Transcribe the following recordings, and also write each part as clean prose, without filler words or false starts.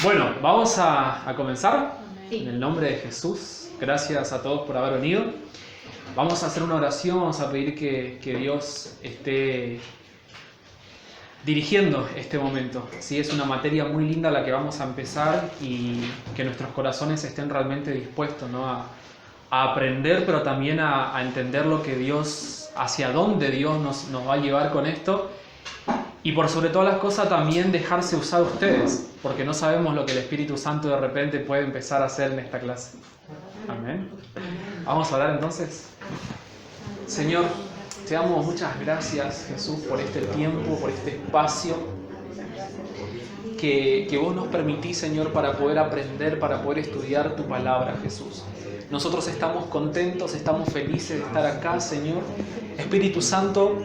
Bueno, vamos a comenzar. Sí. En el nombre de Jesús. Gracias a todos por haber venido. Vamos a hacer una oración, vamos a pedir que Dios esté dirigiendo este momento. ¿Sí? Es una materia muy linda la que vamos a empezar y que nuestros corazones estén realmente dispuestos, ¿no? a aprender, pero también a entender lo que Dios, hacia dónde Dios nos va a llevar con esto. Y por sobre todas las cosas también dejarse usar ustedes, porque no sabemos lo que el Espíritu Santo de repente puede empezar a hacer en esta clase. Amén. Vamos a orar entonces. Señor, te damos muchas gracias, Jesús, por este tiempo, por este espacio que vos nos permitís, Señor, para poder aprender, para poder estudiar tu palabra, Jesús. Nosotros estamos contentos, estamos felices de estar acá, Señor. Espíritu Santo,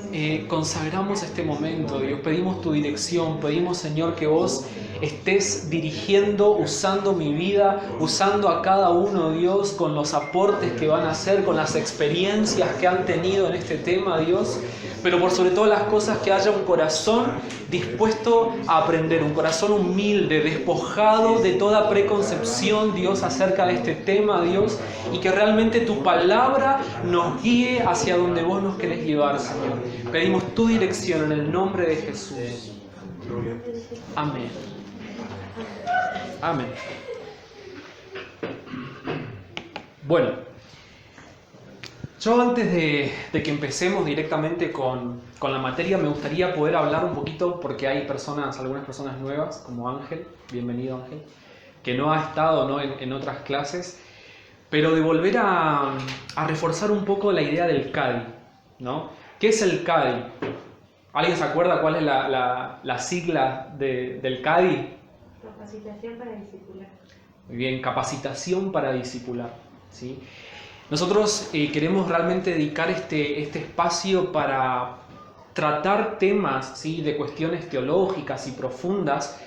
consagramos este momento, Dios. Pedimos tu dirección, pedimos, Señor, que vos estés dirigiendo, usando mi vida, usando a cada uno, Dios, con los aportes que van a hacer, con las experiencias que han tenido en este tema, Dios. Pero por sobre todas las cosas, que haya un corazón dispuesto a aprender, un corazón humilde, despojado de toda preconcepción, Dios, acerca de este tema, Dios, y que realmente tu palabra nos guíe hacia donde vos nos querés llevar, Señor. Pedimos tu dirección en el nombre de Jesús. Amén. Amén. Bueno, yo antes de que empecemos directamente con la materia, me gustaría poder hablar un poquito, porque hay algunas personas nuevas, como Ángel, bienvenido Ángel, que no ha estado, ¿no? en otras clases, pero de volver a reforzar un poco la idea del CADI, ¿no? ¿Qué es el CADI? ¿Alguien se acuerda cuál es la sigla del CADI? Capacitación para discipular. Muy bien, capacitación para discipular, ¿sí? Nosotros queremos realmente dedicar este espacio para tratar temas, ¿sí? de cuestiones teológicas y profundas,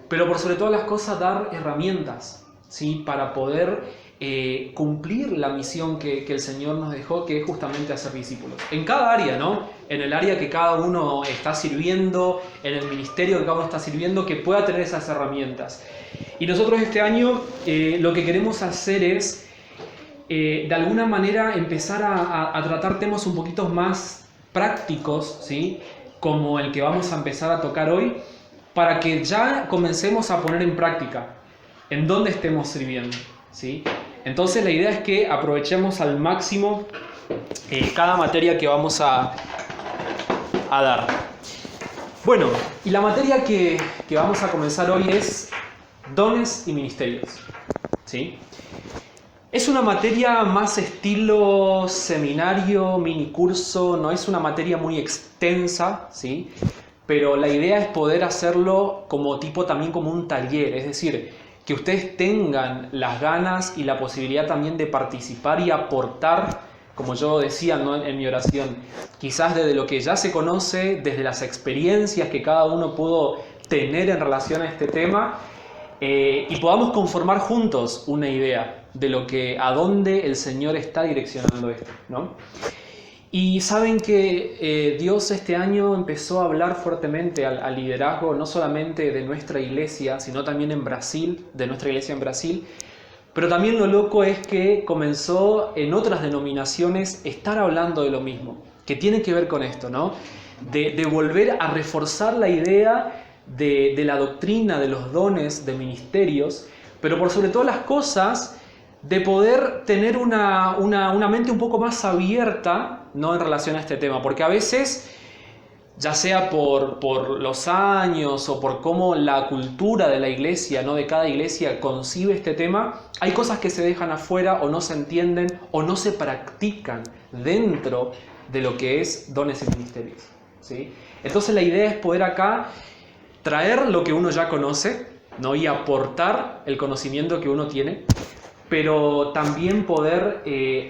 pero por sobre todas las cosas dar herramientas, ¿sí? para poder cumplir la misión que el Señor nos dejó, que es justamente hacer discípulos. En cada área, ¿no? En el área que cada uno está sirviendo, en el ministerio que cada uno está sirviendo, que pueda tener esas herramientas. Y nosotros este año lo que queremos hacer es de alguna manera empezar a tratar temas un poquito más prácticos, ¿sí? Como el que vamos a empezar a tocar hoy, para que ya comencemos a poner en práctica en dónde estemos sirviendo, ¿sí? Entonces la idea es que aprovechemos al máximo cada materia que vamos a dar. Bueno, y la materia que vamos a comenzar hoy es dones y ministerios, ¿sí? Es una materia más estilo seminario, mini curso, no es una materia muy extensa, ¿sí? Pero la idea es poder hacerlo también como un taller, es decir, que ustedes tengan las ganas y la posibilidad también de participar y aportar, como yo decía, ¿no? en mi oración, quizás desde lo que ya se conoce, desde las experiencias que cada uno pudo tener en relación a este tema, y podamos conformar juntos una idea de a dónde el Señor está direccionando esto, ¿no? Y saben que Dios este año empezó a hablar fuertemente al liderazgo, no solamente de nuestra iglesia, sino también en Brasil, de nuestra iglesia en Brasil. Pero también lo loco es que comenzó en otras denominaciones estar hablando de lo mismo, que tiene que ver con esto, ¿no? De volver a reforzar la idea de la doctrina de los dones de ministerios, pero por sobre todas las cosas, de poder tener una mente un poco más abierta, ¿no? en relación a este tema, porque a veces, ya sea por los años o por cómo la cultura de la iglesia, ¿no? de cada iglesia concibe este tema, hay cosas que se dejan afuera o no se entienden o no se practican dentro de lo que es dones y ministerios, ¿sí? Entonces la idea es poder acá traer lo que uno ya conoce, ¿no? y aportar el conocimiento que uno tiene, pero también poder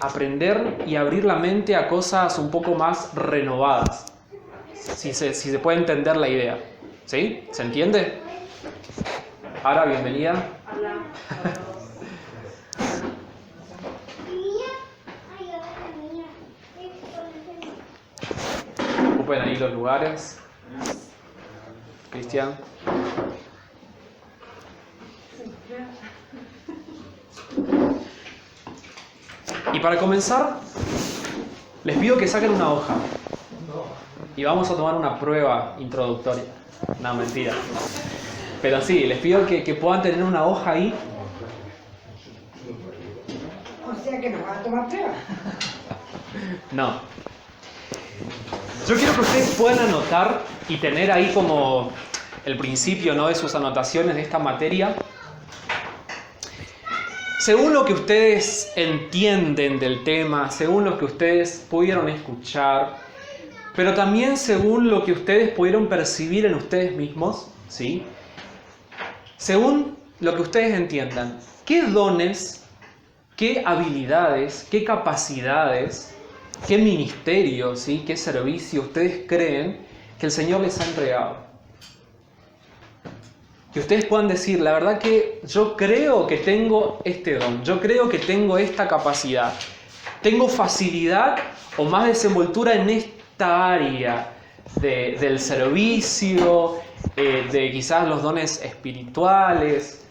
aprender y abrir la mente a cosas un poco más renovadas, si se puede entender la idea, ¿sí? ¿Se entiende? Ahora, bienvenida. Hola. Ocupen ahí los lugares. Cristian. Y para comenzar, les pido que saquen una hoja. Y vamos a tomar una prueba introductoria. No, mentira. Pero sí, les pido que puedan tener una hoja ahí. O sea que nos van a tomar prueba. No. Yo quiero que ustedes puedan anotar y tener ahí como el principio, ¿no?, de sus anotaciones de esta materia. Según lo que ustedes entienden del tema, según lo que ustedes pudieron escuchar, pero también según lo que ustedes pudieron percibir en ustedes mismos, ¿sí? Según lo que ustedes entiendan, ¿qué dones, qué habilidades, qué capacidades, qué ministerio, ¿sí?, qué servicio ustedes creen que el Señor les ha entregado? Que ustedes puedan decir, la verdad que yo creo que tengo este don, yo creo que tengo esta capacidad, tengo facilidad o más desenvoltura en esta área del servicio, de quizás los dones espirituales.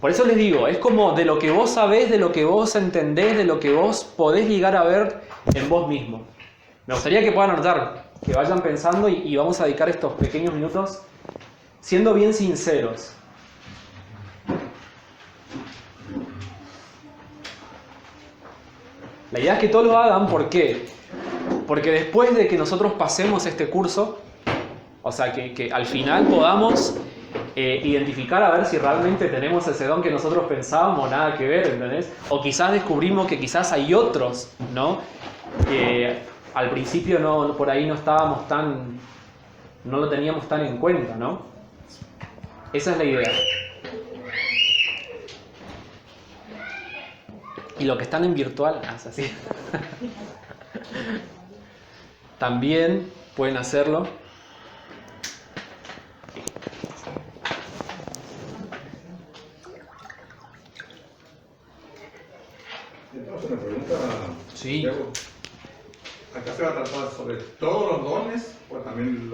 Por eso les digo, es como de lo que vos sabés, de lo que vos entendés, de lo que vos podés llegar a ver en vos mismo. Me gustaría que puedan anotar, que vayan pensando y vamos a dedicar estos pequeños minutos siendo bien sinceros. La idea es que todos lo hagan, ¿por qué? Porque después de que nosotros pasemos este curso, o sea, que al final podamos identificar a ver si realmente tenemos ese don que nosotros pensábamos, nada que ver, ¿entendés? O quizás descubrimos que quizás hay otros, ¿no? Que al principio no, por ahí no lo teníamos tan en cuenta, ¿no? Esa es la idea. Y lo que están en virtual, es así. También pueden hacerlo. Entonces una pregunta. Sí. Diego. ¿Acá se va a tratar sobre todos los dones o también el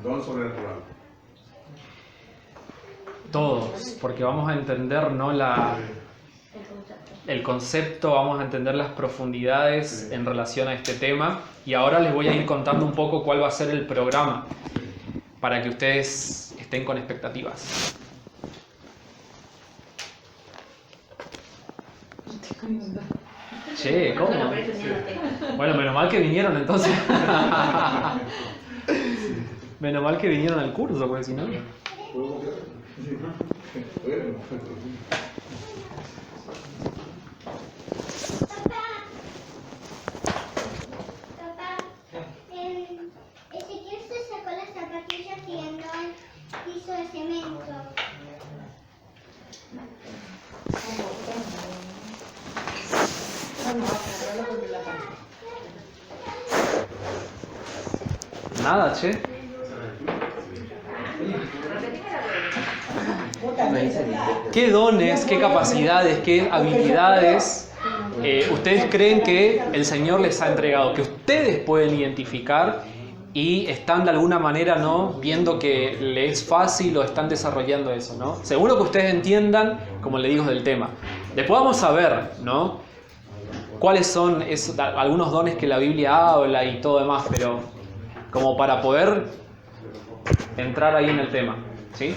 don sobrenatural? Todos, porque vamos a entender, ¿no?, el concepto, vamos a entender las profundidades en relación a este tema. Y ahora les voy a ir contando un poco cuál va a ser el programa para que ustedes estén con expectativas. Che, ¿cómo? Bueno, menos mal que vinieron entonces. Menos mal que vinieron al curso, porque si no... Ezequiel se sacó las zapatillas tirando al piso de cemento. Nada, che. ¿Qué dones, qué capacidades, qué habilidades ustedes creen que el Señor les ha entregado? Que ustedes pueden identificar y están de alguna manera, ¿no?, viendo que les es fácil o están desarrollando eso, ¿no? Seguro que ustedes entiendan, como le digo, del tema. Después vamos a ver, ¿no?, cuáles son algunos dones que la Biblia habla y todo demás, pero como para poder entrar ahí en el tema, ¿sí?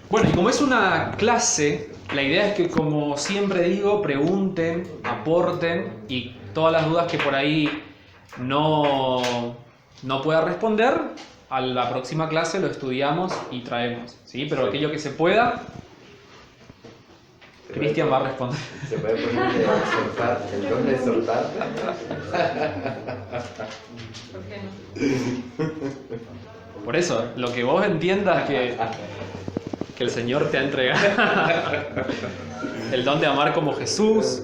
Bueno, y como es una clase, la idea es que, como siempre digo, pregunten, aporten, y todas las dudas que por ahí no pueda responder, a la próxima clase lo estudiamos y traemos, ¿sí? Pero aquello que se pueda, Cristian va a responder. ¿Se puede poner de soltar, el don de soltar? Por eso, lo que vos entiendas que el Señor te ha entregado. El don de amar como Jesús.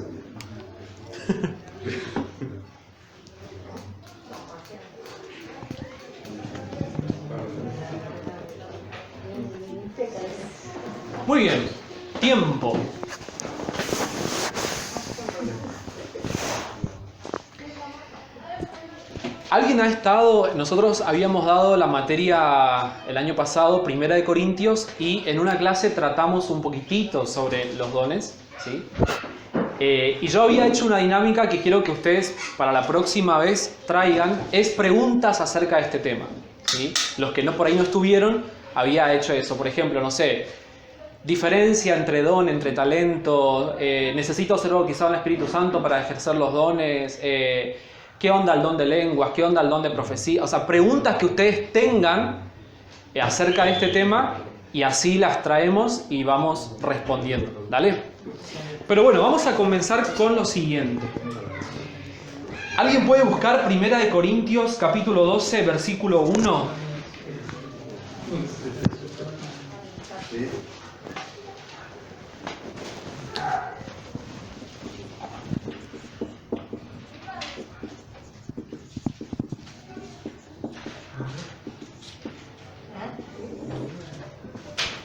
Muy bien, tiempo. ¿Alguien ha estado, nosotros habíamos dado la materia el año pasado, Primera de Corintios, y en una clase tratamos un poquitito sobre los dones, ¿sí? Y yo había hecho una dinámica que quiero que ustedes para la próxima vez traigan, es preguntas acerca de este tema, ¿sí? Los que no por ahí no estuvieron, había hecho eso. Por ejemplo, no sé, diferencia entre don, entre talento, necesito hacer algo quizá en el Espíritu Santo para ejercer los dones, ¿qué onda el don de lenguas? ¿Qué onda el don de profecía? O sea, preguntas que ustedes tengan acerca de este tema y así las traemos y vamos respondiendo, ¿dale? Pero bueno, vamos a comenzar con lo siguiente. ¿Alguien puede buscar 1 Corintios capítulo 12, versículo 1? Sí.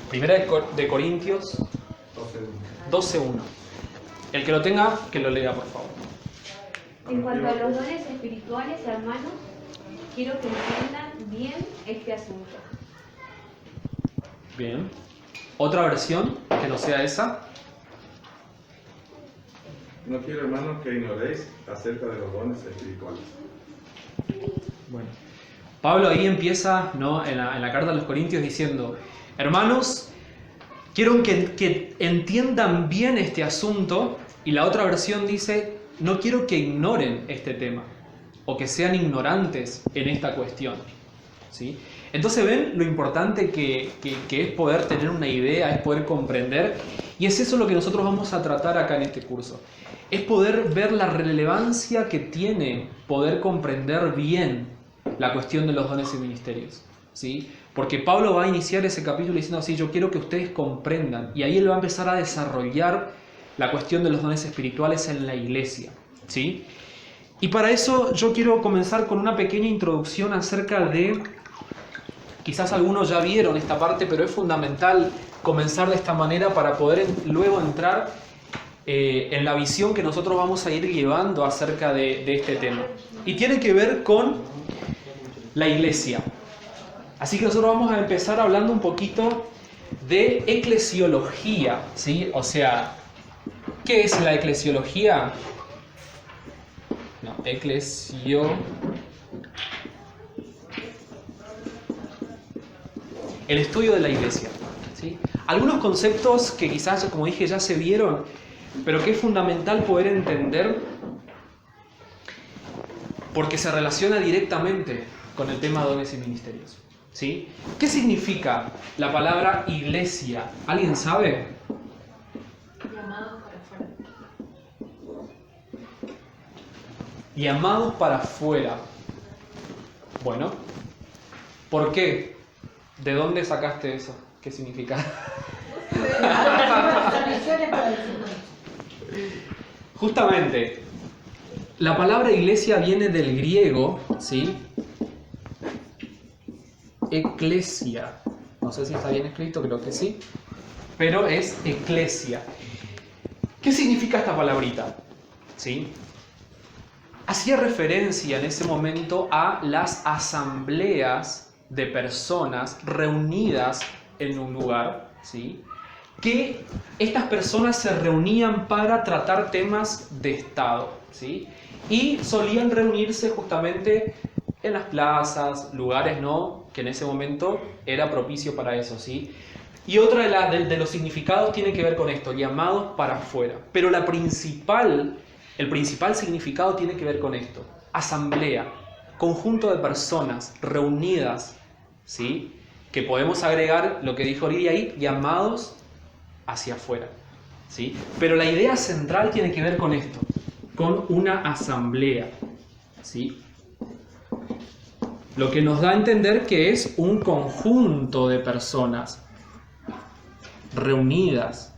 Primera de Corintios 12, 1. El que lo tenga, que lo lea, por favor. En cuanto a los dones espirituales, hermanos, quiero que entiendan bien este asunto. Bien. ¿Otra versión que no sea esa? No quiero, hermanos, que ignoréis acerca de los dones espirituales. Bueno. Pablo ahí empieza, ¿no?, en la carta a los Corintios diciendo: hermanos, quiero que entiendan bien este asunto. Y la otra versión dice: no quiero que ignoren este tema o que sean ignorantes en esta cuestión, ¿sí? Entonces ven lo importante que es poder tener una idea, es poder comprender, y es eso lo que nosotros vamos a tratar acá en este curso. Es poder ver la relevancia que tiene poder comprender bien la cuestión de los dones y ministerios, ¿sí? Porque Pablo va a iniciar ese capítulo diciendo así: yo quiero que ustedes comprendan, y ahí él va a empezar a desarrollar la cuestión de los dones espirituales en la iglesia, ¿sí? Y para eso yo quiero comenzar con una pequeña introducción acerca de, quizás algunos ya vieron esta parte, pero es fundamental comenzar de esta manera para poder luego entrar en la visión que nosotros vamos a ir llevando acerca de este tema. Y tiene que ver con la iglesia. Así que nosotros vamos a empezar hablando un poquito de eclesiología, ¿sí? O sea, ¿qué es la eclesiología? No, el estudio de la iglesia, ¿sí? Algunos conceptos que quizás, como dije, ya se vieron, pero que es fundamental poder entender porque se relaciona directamente con el tema de dones y ministerios, ¿sí? ¿Qué significa la palabra iglesia? ¿Alguien sabe? Llamados para afuera. Llamados para afuera. Bueno, ¿por qué? ¿De dónde sacaste eso? ¿Qué significa? Justamente, la palabra iglesia viene del griego, ¿sí? Eclesia. No sé si está bien escrito, creo que sí. Pero es eclesia. ¿Qué significa esta palabrita? ¿Sí? Hacía referencia en ese momento a las asambleas de personas reunidas en un lugar, ¿sí? Que estas personas se reunían para tratar temas de Estado, ¿sí? Y solían reunirse justamente en las plazas, lugares, ¿no?, que en ese momento era propicio para eso, ¿sí? Y otra de los significados tiene que ver con esto, llamados para afuera. Pero el principal significado tiene que ver con esto: asamblea, conjunto de personas reunidas, ¿sí? Que podemos agregar lo que dijo Lidia ahí, llamados hacia afuera, ¿sí? Pero la idea central tiene que ver con esto, con una asamblea, ¿sí? Lo que nos da a entender que es un conjunto de personas reunidas.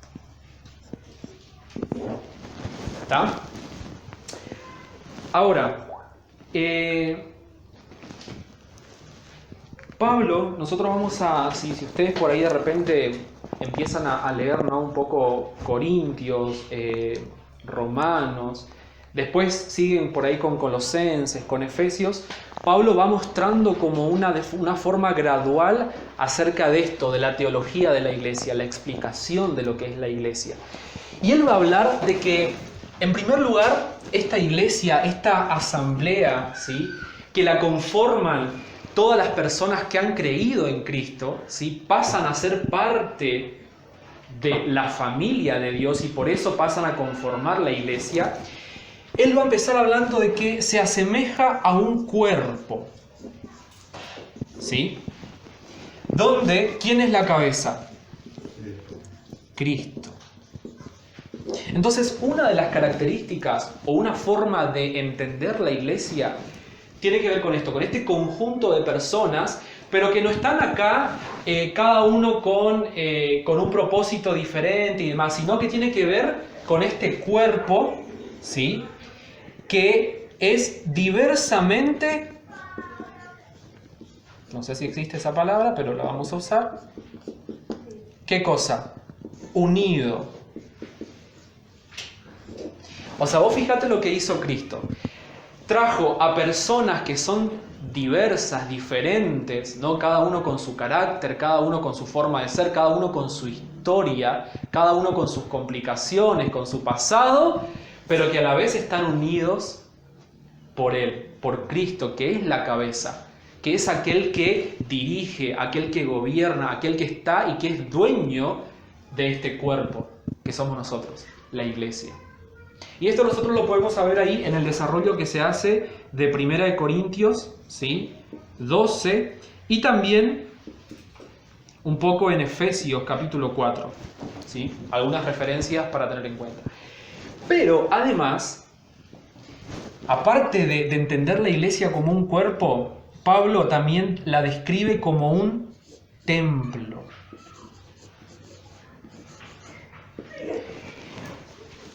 ¿Está? Ahora, Pablo, nosotros vamos a, si ustedes por ahí de repente empiezan a leer, ¿no?, un poco Corintios, Romanos, después siguen por ahí con Colosenses, con Efesios, Pablo va mostrando como una forma gradual acerca de esto, de la teología de la iglesia, la explicación de lo que es la iglesia. Y él va a hablar de que, en primer lugar, esta iglesia, esta asamblea, ¿sí?, que la conforman todas las personas que han creído en Cristo, ¿sí?, pasan a ser parte de la familia de Dios y por eso pasan a conformar la iglesia. Él va a empezar hablando de que se asemeja a un cuerpo, ¿sí? Donde, ¿quién es la cabeza? Cristo. Entonces, una de las características o una forma de entender la iglesia tiene que ver con esto, con este conjunto de personas, pero que no están acá cada uno con un propósito diferente y demás, sino que tiene que ver con este cuerpo, ¿sí?, que es diversamente, no sé si existe esa palabra, pero la vamos a usar. ¿Qué cosa? Unido. O sea, vos fíjate lo que hizo Cristo. Trajo a personas que son diversas, diferentes, ¿no? Cada uno con su carácter, cada uno con su forma de ser, cada uno con su historia, cada uno con sus complicaciones, con su pasado, pero que a la vez están unidos por Él, por Cristo, que es la cabeza, que es aquel que dirige, aquel que gobierna, aquel que está y que es dueño de este cuerpo, que somos nosotros, la iglesia. Y esto nosotros lo podemos saber ahí en el desarrollo que se hace de 1 Corintios, ¿sí?, 12, y también un poco en Efesios capítulo 4, ¿sí?, algunas referencias para tener en cuenta. Pero además, aparte de entender la iglesia como un cuerpo, Pablo también la describe como un templo.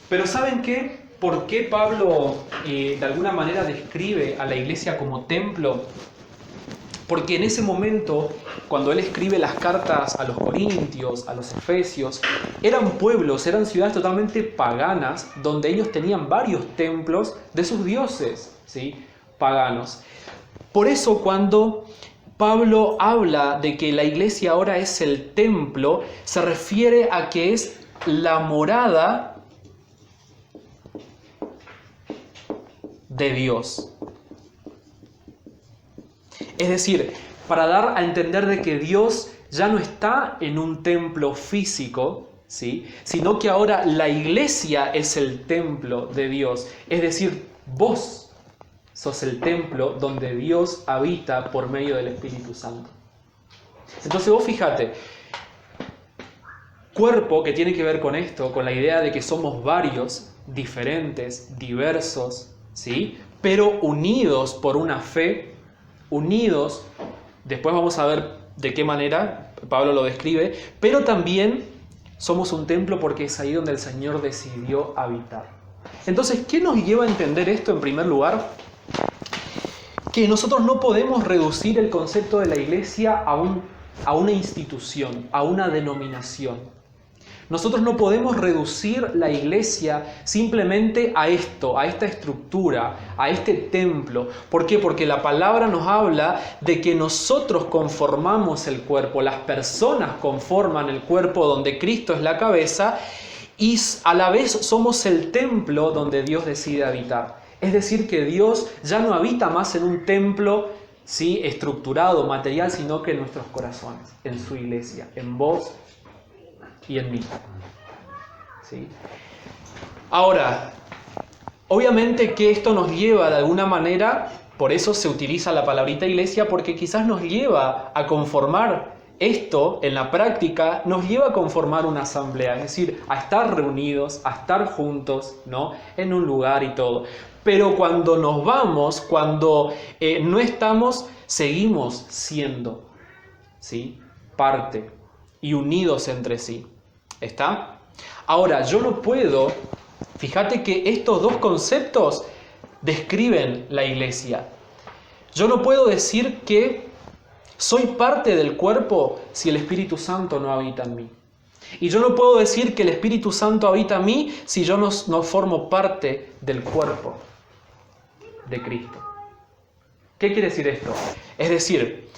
Pero ¿saben qué? ¿Por qué Pablo de alguna manera describe a la iglesia como templo? Porque en ese momento, cuando él escribe las cartas a los Corintios, a los Efesios, eran pueblos, eran ciudades totalmente paganas, donde ellos tenían varios templos de sus dioses, ¿sí?, paganos. Por eso cuando Pablo habla de que la iglesia ahora es el templo, se refiere a que es la morada de Dios. Es decir, para dar a entender de que Dios ya no está en un templo físico, ¿sí?, sino que ahora la iglesia es el templo de Dios. Es decir, vos sos el templo donde Dios habita por medio del Espíritu Santo. Entonces vos fíjate, cuerpo que tiene que ver con esto, con la idea de que somos varios, diferentes, diversos, ¿sí?, pero unidos por una fe, unidos, después vamos a ver de qué manera Pablo lo describe, pero también somos un templo porque es ahí donde el Señor decidió habitar. Entonces, ¿qué nos lleva a entender esto en primer lugar? Que nosotros no podemos reducir el concepto de la iglesia a una institución, a una denominación. Nosotros no podemos reducir la iglesia simplemente a esto, a esta estructura, a este templo. ¿Por qué? Porque la palabra nos habla de que nosotros conformamos el cuerpo, las personas conforman el cuerpo donde Cristo es la cabeza y a la vez somos el templo donde Dios decide habitar. Es decir, que Dios ya no habita más en un templo, ¿sí?, estructurado, material, sino que en nuestros corazones, en su iglesia, en vos y en mí. ¿Sí? Ahora, obviamente que esto nos lleva de alguna manera, por eso se utiliza la palabrita iglesia, porque quizás nos lleva a conformar esto en la práctica, nos lleva a conformar una asamblea, es decir, a estar reunidos, a estar juntos, ¿no?, en un lugar y todo. Pero cuando nos vamos, cuando no estamos, seguimos siendo, ¿sí?, parte y unidos entre sí. ¿Está? Ahora, yo no puedo, fíjate que estos dos conceptos describen la iglesia. Yo no puedo decir que soy parte del cuerpo si el Espíritu Santo no habita en mí. Y yo no puedo decir que el Espíritu Santo habita en mí si yo no formo parte del cuerpo de Cristo. ¿Qué quiere decir esto? Es decir,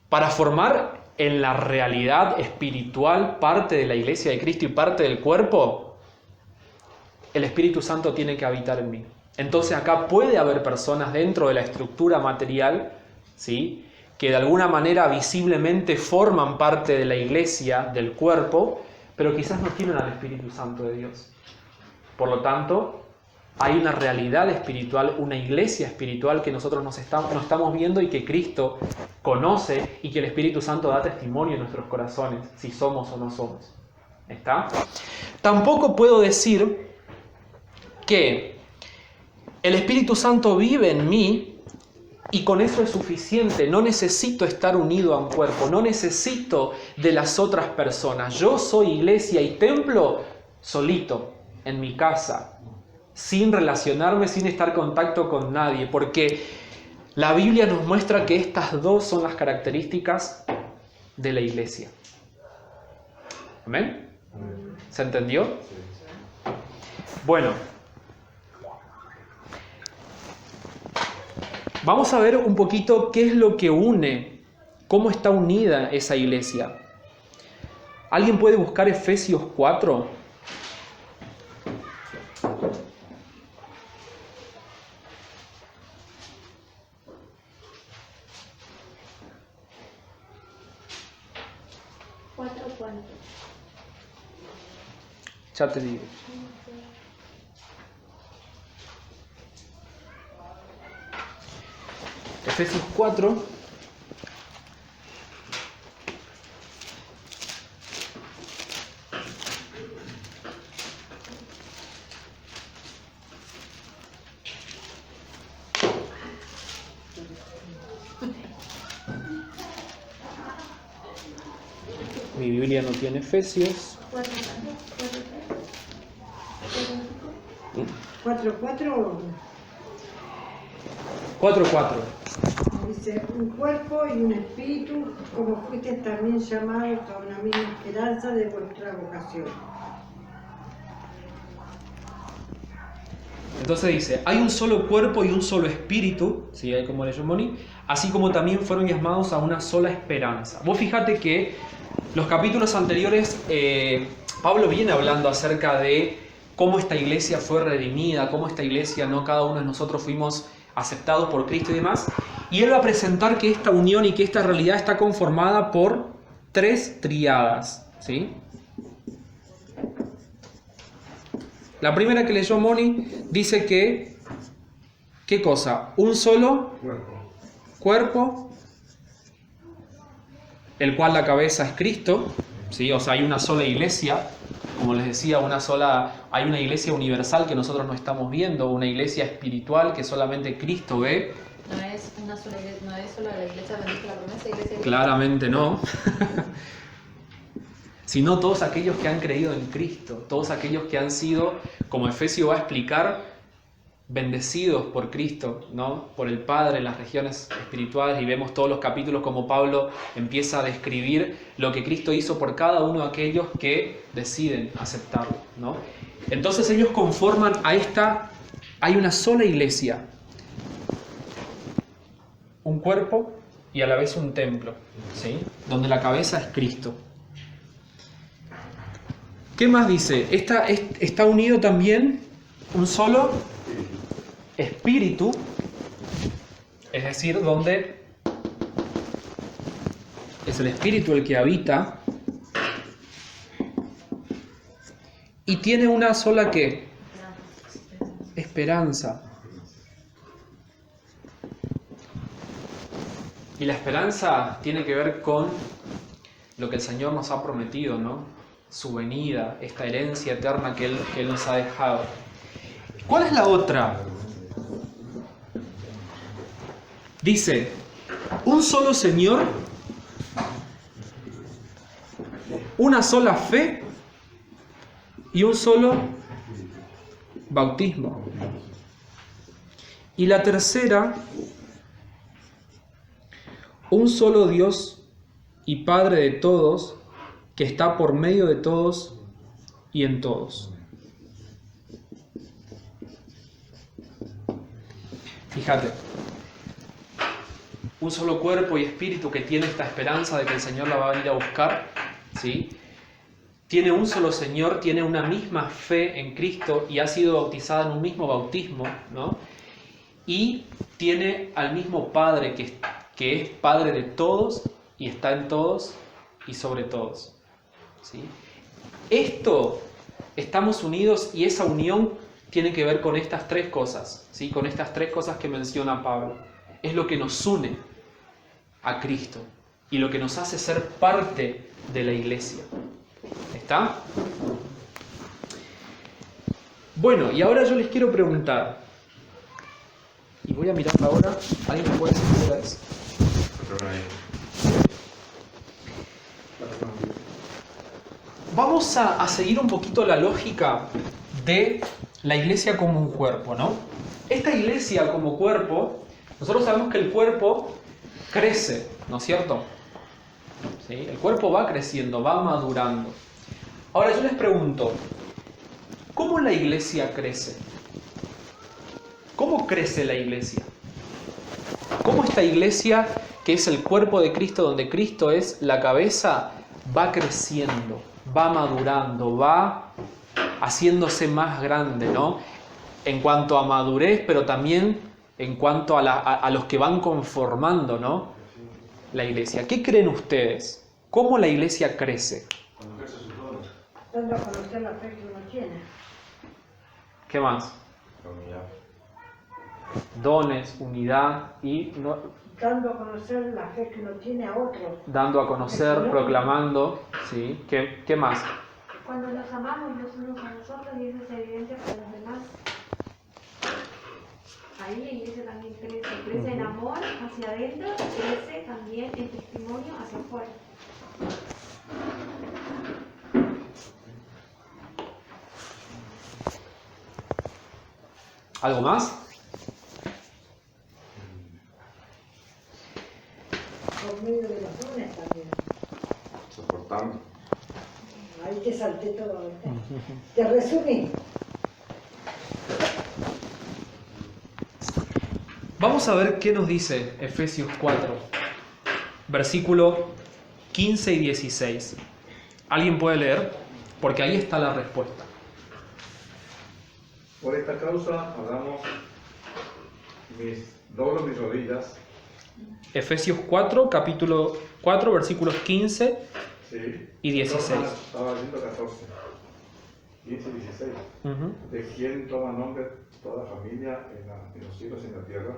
para formar en la realidad espiritual parte de la iglesia de Cristo y parte del cuerpo, el Espíritu Santo tiene que habitar en mí. Entonces acá puede haber personas dentro de la estructura material, ¿sí?, que de alguna manera visiblemente forman parte de la iglesia, del cuerpo, pero quizás no tienen al Espíritu Santo de Dios. Por lo tanto, hay una realidad espiritual, una iglesia espiritual que nosotros no estamos viendo y que Cristo conoce y que el Espíritu Santo da testimonio en nuestros corazones, si somos o no somos. ¿Está? Tampoco puedo decir que el Espíritu Santo vive en mí y con eso es suficiente. No necesito estar unido a un cuerpo, no necesito de las otras personas. Yo soy iglesia y templo solito, en mi casa, sin relacionarme, sin estar en contacto con nadie, porque la Biblia nos muestra que estas dos son las características de la iglesia. ¿Amén? ¿Se entendió? Bueno, vamos a ver un poquito qué es lo que une, cómo está unida esa iglesia. ¿Alguien puede buscar Efesios 4? Ya te digo. Efesios 4. Mi Biblia no tiene Efesios. 4:4. Dice, un cuerpo y un espíritu, como fuisteis también llamados a una misma esperanza de vuestra vocación. Entonces dice, hay un solo cuerpo y un solo espíritu, ¿sí? Ahí como leyó Moni, así como también fueron llamados a una sola esperanza. Vos fíjate que los capítulos anteriores, Pablo viene hablando acerca de cómo esta iglesia fue redimida, cómo esta iglesia, no cada uno de nosotros fuimos aceptados por Cristo y demás. Y él va a presentar que esta unión y que esta realidad está conformada por 3 triadas, ¿sí? La primera que leyó Moni dice que, ¿qué cosa? Un solo cuerpo, el cual la cabeza es Cristo, ¿sí? O sea, hay una sola iglesia, como les decía, hay una iglesia universal que nosotros no estamos viendo, una iglesia espiritual que solamente Cristo ve. No es una sola iglesia, no es solo la iglesia bendita la promesa, iglesia. Claramente no. Sino todos aquellos que han creído en Cristo, todos aquellos que han sido, como Efesios va a explicar, bendecidos por Cristo, ¿no? Por el Padre en las regiones espirituales, y vemos todos los capítulos como Pablo empieza a describir lo que Cristo hizo por cada uno de aquellos que deciden aceptarlo, ¿no? Entonces ellos conforman hay una sola iglesia, un cuerpo y a la vez un templo, ¿sí? Donde la cabeza es Cristo. ¿Qué más dice? Está unido también un solo espíritu, es decir, donde es el espíritu el que habita, y tiene una sola ¿qué? Esperanza. Y la esperanza tiene que ver con lo que el Señor nos ha prometido, ¿no? Su venida, esta herencia eterna que Él nos ha dejado. ¿Cuál es la otra? Dice, un solo Señor, una sola fe y un solo bautismo. Y la tercera, un solo Dios y Padre de todos, que está por medio de todos y en todos. Fíjate, un solo cuerpo y espíritu que tiene esta esperanza de que el Señor la va a venir a buscar, ¿sí? Tiene un solo Señor, tiene una misma fe en Cristo y ha sido bautizada en un mismo bautismo, ¿no? Y tiene al mismo Padre que es Padre de todos y está en todos y sobre todos, ¿sí? Esto, estamos unidos y esa unión tiene que ver con estas tres cosas, ¿sí? Con estas tres cosas que menciona Pablo. Es lo que nos une a Cristo y lo que nos hace ser parte de la iglesia. ¿Está? Bueno, y ahora yo les quiero preguntar, y voy a mirar ahora, ¿alguien me puede decir qué es? Vamos a seguir un poquito la lógica de la iglesia como un cuerpo, ¿no? Esta iglesia como cuerpo, nosotros sabemos que el cuerpo crece, ¿no es cierto? ¿Sí? El cuerpo va creciendo, va madurando. Ahora yo les pregunto, ¿cómo la iglesia crece? ¿Cómo crece la iglesia? ¿Cómo esta iglesia, que es el cuerpo de Cristo, donde Cristo es la cabeza, va creciendo, va madurando, va haciéndose más grande, ¿no? En cuanto a madurez, pero también en cuanto a los que van conformando, ¿no? La iglesia. ¿Qué creen ustedes? ¿Cómo la iglesia crece? Dando a conocer la fe que uno tiene. ¿Qué más? Dones, unidad y Dando a conocer la fe que uno tiene a otros. dando a conocer, proclamando, ¿sí? ¿Qué más? Cuando nos amamos los unos a nosotros y eso es evidente para los demás. Ahí la iglesia también crece en amor hacia adentro, crece también en testimonio hacia afuera. ¿Algo más? Por medio de los dones también. Soportando. Ahí te salté todo. Te resumí. Vamos a ver qué nos dice Efesios 4, versículo 15 y 16. ¿Alguien puede leer? Porque ahí está la respuesta. Por esta causa doblo mis rodillas. Efesios 4, capítulo 4, versículos 15 Sí. y 16. Estaba leyendo 14. 15 y 16. Ujú. De quien toma nombre toda familia en los cielos y en la tierra,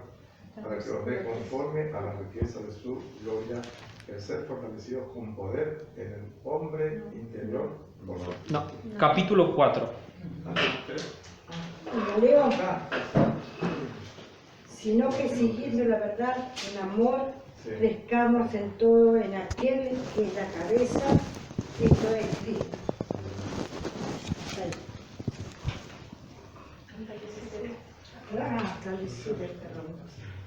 para que os dé conforme a la riqueza de su gloria, el ser fortalecidos con poder en el hombre interior. No, capítulo 4. ¿Lo leo? Sino que siguiendo la verdad en amor, Sí. crezcamos en todo en aquel que es la cabeza, esto es Cristo. Ahí. Hasta el 17, perdón.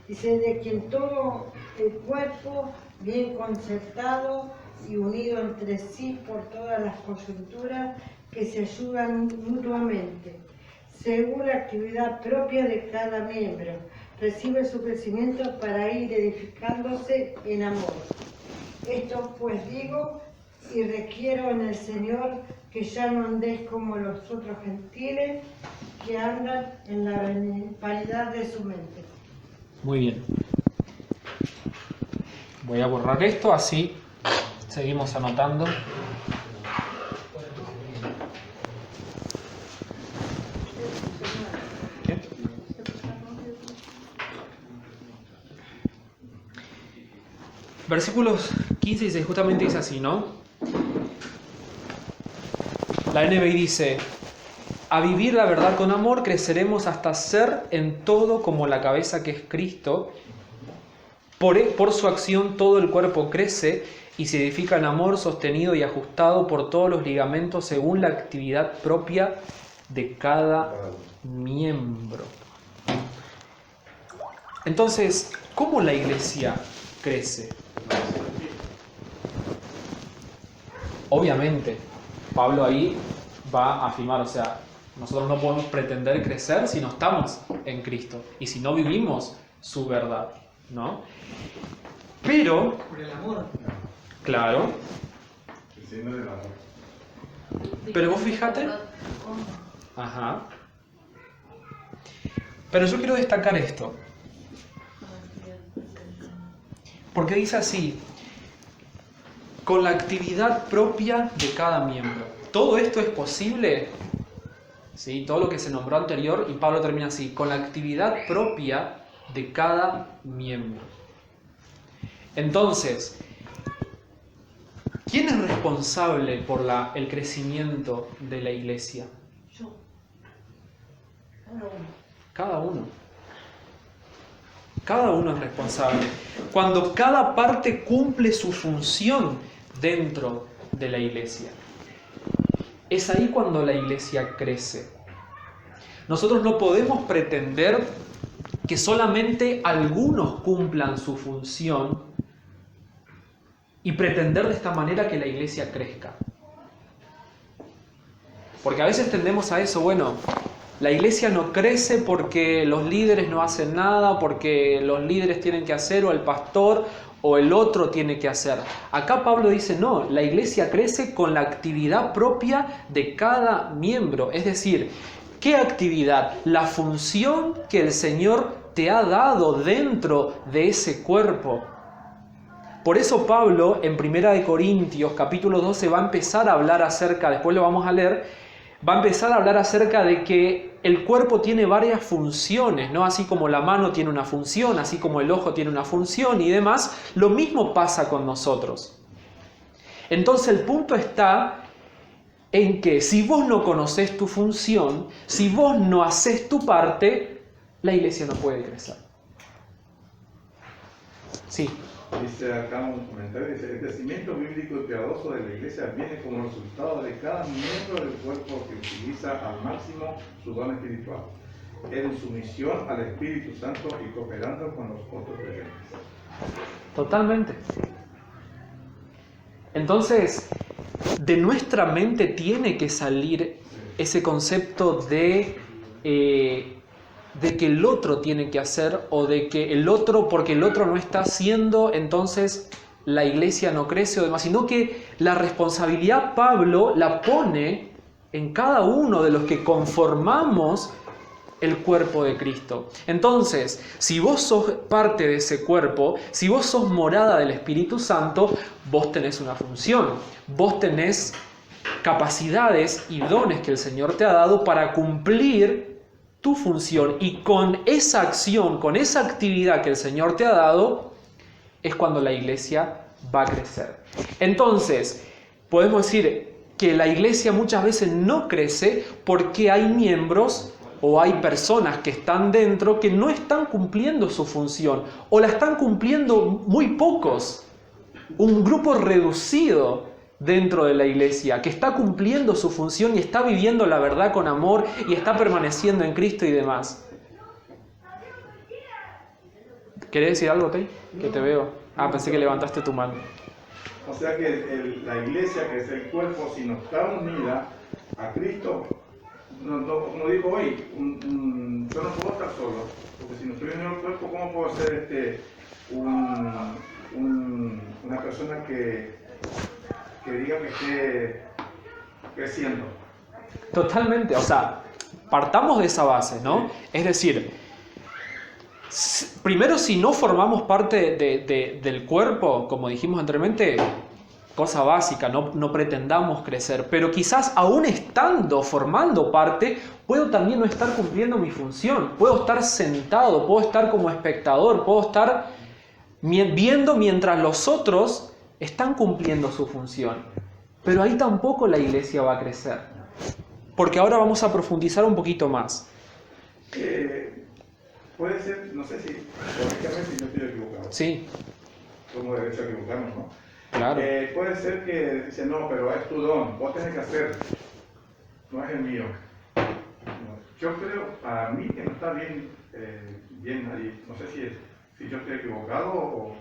Dice, de quien todo el cuerpo, bien concertado y unido entre sí por todas las coyunturas que se ayudan mutuamente, según la actividad propia de cada miembro, recibe su crecimiento para ir edificándose en amor. Esto pues digo y requiero en el Señor que ya no andéis como los otros gentiles que andan en la vanidad de su mente. Muy bien. Voy a borrar esto, así seguimos anotando. ¿Qué? Versículos 15 y 16 justamente dice así, ¿no? La NBI dice: a vivir la verdad con amor, creceremos hasta ser en todo como la cabeza que es Cristo. Por su acción todo el cuerpo crece y se edifica en amor, sostenido y ajustado por todos los ligamentos según la actividad propia de cada miembro. Entonces, ¿cómo la iglesia crece? Obviamente, Pablo ahí va a afirmar, o sea, nosotros no podemos pretender crecer si no estamos en Cristo y si no vivimos su verdad, ¿no? Pero, Por el amor. claro, El signo del amor. pero vos fíjate. Ajá. Pero yo quiero destacar esto. Porque dice así, con la actividad propia de cada miembro. Todo esto es posible, ¿sí? Todo lo que se nombró anterior, y Pablo termina así, con la actividad propia de cada miembro. Entonces, ¿quién es responsable por el crecimiento de la iglesia? Yo. Cada uno. Cada uno es responsable. Cuando cada parte cumple su función dentro de la iglesia. Es ahí cuando la iglesia crece. Nosotros no podemos pretender que solamente algunos cumplan su función y pretender de esta manera que la iglesia crezca. Porque a veces tendemos a eso, bueno, la iglesia no crece porque los líderes no hacen nada, porque los líderes tienen que hacer, o el pastor o el otro tiene que hacer. Acá Pablo dice, no, la iglesia crece con la actividad propia de cada miembro. Es decir, ¿qué actividad? La función que el Señor te ha dado dentro de ese cuerpo. Por eso Pablo en 1 Corintios capítulo 12 va a empezar a hablar acerca, después lo vamos a leer, va a empezar a hablar acerca de que el cuerpo tiene varias funciones, ¿no? Así como la mano tiene una función, así como el ojo tiene una función y demás, lo mismo pasa con nosotros. Entonces el punto está en que si vos no conocés tu función, si vos no haces tu parte, la iglesia no puede crecer. Sí. Dice acá un comentario, dice, el crecimiento bíblico y piadoso de la iglesia viene como resultado de cada miembro del cuerpo que utiliza al máximo su don espiritual, en sumisión al Espíritu Santo y cooperando con los otros creyentes. Totalmente. Entonces, de nuestra mente tiene que salir ese concepto de que el otro tiene que hacer, o de que el otro, porque el otro no está haciendo, entonces la iglesia no crece o demás, sino que la responsabilidad Pablo la pone en cada uno de los que conformamos el cuerpo de Cristo. Entonces, si vos sos parte de ese cuerpo, si vos sos morada del Espíritu Santo, vos tenés una función, vos tenés capacidades y dones que el Señor te ha dado para cumplir tu función, y con esa acción, con esa actividad que el Señor te ha dado, es cuando la iglesia va a crecer. Entonces, podemos decir que la iglesia muchas veces no crece porque hay miembros o hay personas que están dentro que no están cumpliendo su función, o la están cumpliendo muy pocos, un grupo reducido dentro de la iglesia, que está cumpliendo su función y está viviendo la verdad con amor y está permaneciendo en Cristo y demás. ¿Querés decir algo, Tei? Que te veo. Ah, pensé que levantaste tu mano. O sea que la iglesia, que es el cuerpo, si no está unida a Cristo, como dijo hoy, yo no puedo estar solo, porque si no estoy unido al cuerpo, ¿cómo puedo ser una persona que diga que esté creciendo? Totalmente, o sea, partamos de esa base, ¿no? Es decir, primero, si no formamos parte del cuerpo, como dijimos anteriormente, cosa básica, no pretendamos crecer, pero quizás aún estando, formando parte, puedo también no estar cumpliendo mi función, puedo estar sentado, puedo estar como espectador, puedo estar viendo mientras los otros están cumpliendo su función, pero ahí tampoco la iglesia va a crecer, porque ahora vamos a profundizar un poquito más. Puede ser, no sé si, lógicamente yo estoy equivocado. Sí. Somos derecho a equivocarnos, ¿no? Claro. Puede ser que dice, no, pero es tu don, vos tenés que hacer, no es el mío. Yo creo, para mí, que no está bien ahí, no sé si yo estoy equivocado o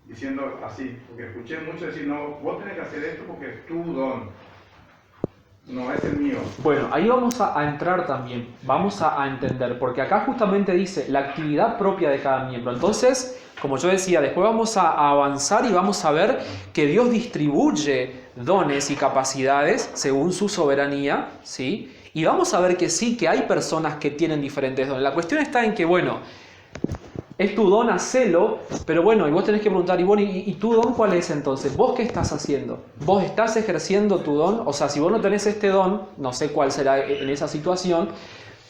diciendo así, porque escuché mucho decir, no, vos tenés que hacer esto porque es tu don. No es el mío. Bueno, ahí vamos a entrar también, vamos a entender, porque acá justamente dice la actividad propia de cada miembro. Entonces, como yo decía, después vamos a avanzar y vamos a ver que Dios distribuye dones y capacidades según su soberanía, ¿sí? Y vamos a ver que sí, que hay personas que tienen diferentes dones. La cuestión está en que, bueno, es tu don, hacelo, pero bueno, y vos tenés que preguntar, ¿y tu don cuál es entonces? ¿Vos qué estás haciendo? ¿Vos estás ejerciendo tu don? O sea, si vos no tenés este don, no sé cuál será en esa situación,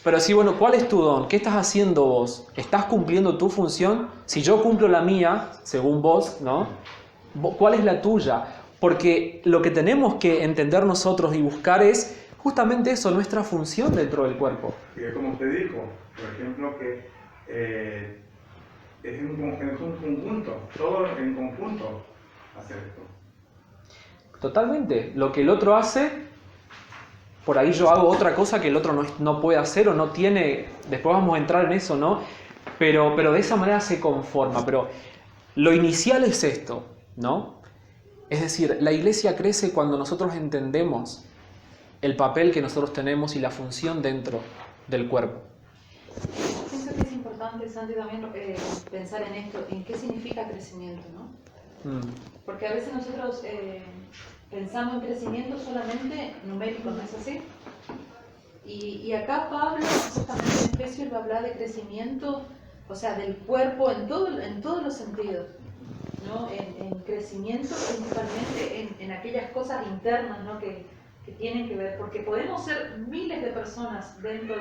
pero sí, bueno, ¿cuál es tu don? ¿Qué estás haciendo vos? ¿Estás cumpliendo tu función? Si yo cumplo la mía, según vos, ¿no? ¿Cuál es la tuya? Porque lo que tenemos que entender nosotros y buscar es justamente eso, nuestra función dentro del cuerpo. Y es como usted dijo, por ejemplo, que es un conjunto, todo en conjunto hacer esto. Totalmente. Lo que el otro hace, por ahí yo hago otra cosa que el otro no puede hacer o no tiene. Después vamos a entrar en eso, ¿no? Pero de esa manera se conforma. Pero lo inicial es esto, ¿no? Es decir, la iglesia crece cuando nosotros entendemos el papel que nosotros tenemos y la función dentro del cuerpo. Pienso que es importante, Santi, también pensar en esto, en qué significa crecimiento, ¿no? Porque a veces nosotros pensamos en crecimiento solamente numérico, ¿no es así? Y acá Pablo, justamente en Efesios, va a hablar de crecimiento, o sea, del cuerpo en todos los sentidos, ¿no? En crecimiento principalmente en aquellas cosas internas, ¿no? que tienen que ver, porque podemos ser miles de personas dentro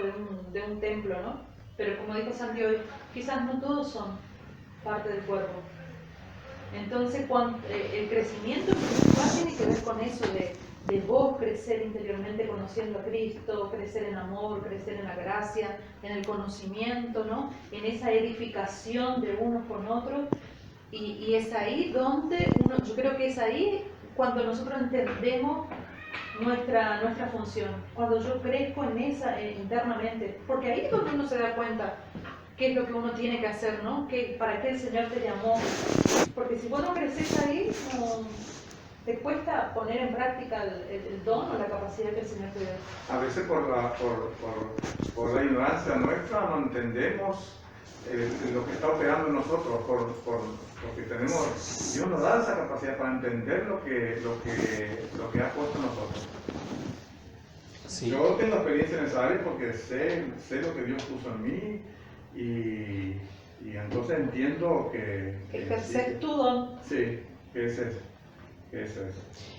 de un templo, ¿no? Pero como dijo Santi hoy, quizás no todos son parte del cuerpo. Entonces, el crecimiento principal tiene que ver con eso de vos crecer interiormente conociendo a Cristo, crecer en amor, crecer en la gracia, en el conocimiento, ¿no? En esa edificación de unos con otros. Y es ahí donde yo creo que es ahí cuando nosotros entendemos nuestra función, cuando yo crezco en esa internamente, porque ahí es donde uno se da cuenta qué es lo que uno tiene que hacer, ¿no? ¿Para qué el Señor te llamó? Porque si vos no creces ahí, te cuesta poner en práctica el don o la capacidad que el Señor te da. A veces por la ignorancia nuestra no entendemos lo que está operando en nosotros, porque Dios nos da esa capacidad para entender lo que ha puesto en nosotros. Sí. Yo tengo experiencia en esa área porque sé lo que Dios puso en mí y entonces entiendo que ejercer tu don. Sí, que es eso.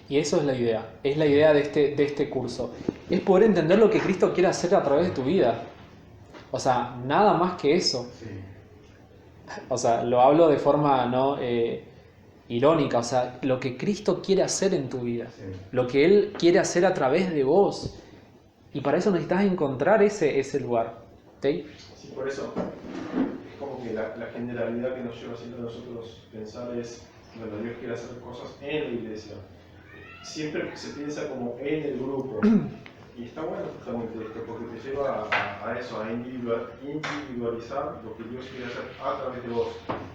Y eso es la idea de este curso. Es poder entender lo que Cristo quiere hacer a través de tu vida. O sea, nada más que eso. Sí. O sea, lo hablo de forma no irónica. O sea, lo que Cristo quiere hacer en tu vida. Sí. Lo que Él quiere hacer a través de vos. Y para eso necesitas encontrar ese lugar. ¿Sí? Sí, por eso es como que la generalidad que nos lleva siempre a nosotros pensar es, bueno, Dios quiere hacer cosas en la iglesia. Siempre se piensa como en el grupo. Y está bueno justamente esto, porque te lleva a eso, a individualizar lo que Dios quiere hacer a través de vos.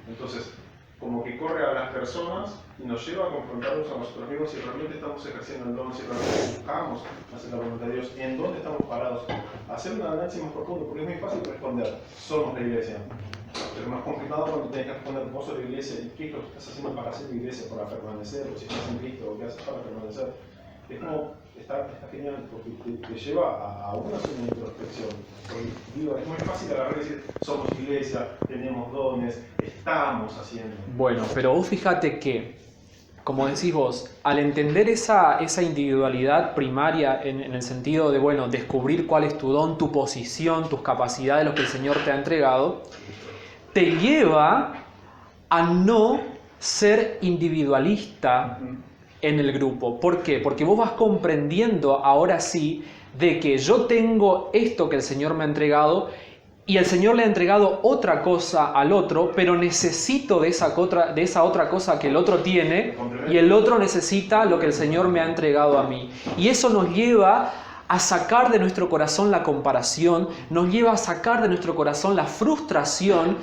Entonces, como que corre a las personas y nos lleva a confrontarnos a nosotros mismos si realmente estamos ejerciendo el don, si realmente buscamos hacer la voluntad de Dios, en dónde estamos parados. Hacer un análisis más profundo, porque es muy fácil responder, somos la iglesia. Pero más complicado cuando tenés que responder, vos sos la iglesia, y qué es lo que estás haciendo para ser la iglesia, para permanecer, o si estás en Cristo, o qué haces para permanecer. Es como, está genial, porque te lleva a una sola introspección. Porque, digo, es muy fácil agarrar y decir, somos iglesia, tenemos dones, estamos haciendo. Bueno, pero vos fíjate que, como decís vos, al entender esa individualidad primaria en el sentido de, bueno, descubrir cuál es tu don, tu posición, tus capacidades, lo que el Señor te ha entregado, te lleva a no ser individualista en el grupo. ¿Por qué? Porque vos vas comprendiendo ahora sí de que yo tengo esto que el Señor me ha entregado y el Señor le ha entregado otra cosa al otro, pero necesito de esa otra cosa que el otro tiene y el otro necesita lo que el Señor me ha entregado a mí. Y eso nos lleva a sacar de nuestro corazón la comparación, nos lleva a sacar de nuestro corazón la frustración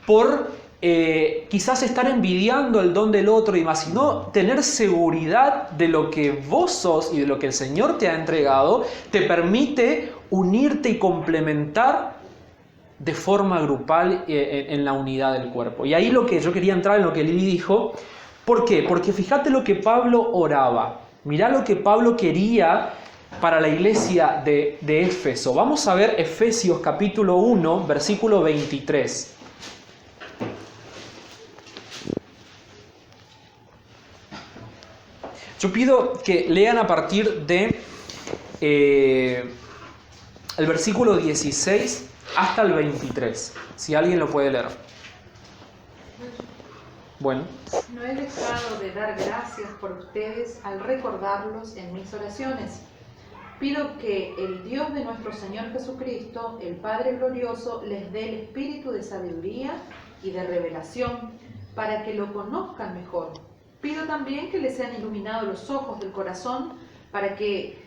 por quizás estar envidiando el don del otro y más, sino tener seguridad de lo que vos sos y de lo que el Señor te ha entregado, te permite unirte y complementar de forma grupal en la unidad del cuerpo. Y ahí lo que yo quería entrar en lo que Lili dijo. ¿Por qué? Porque fíjate lo que Pablo oraba. Mirá lo que Pablo quería para la iglesia de Éfeso. Vamos a ver Efesios capítulo 1, versículo 23. Yo pido que lean a partir de el versículo 16 hasta el 23, si alguien lo puede leer. Bueno. No he dejado de dar gracias por ustedes al recordarlos en mis oraciones. Pido que el Dios de nuestro Señor Jesucristo, el Padre glorioso, les dé el espíritu de sabiduría y de revelación para que lo conozcan mejor. Pido también que les sean iluminados los ojos del corazón para que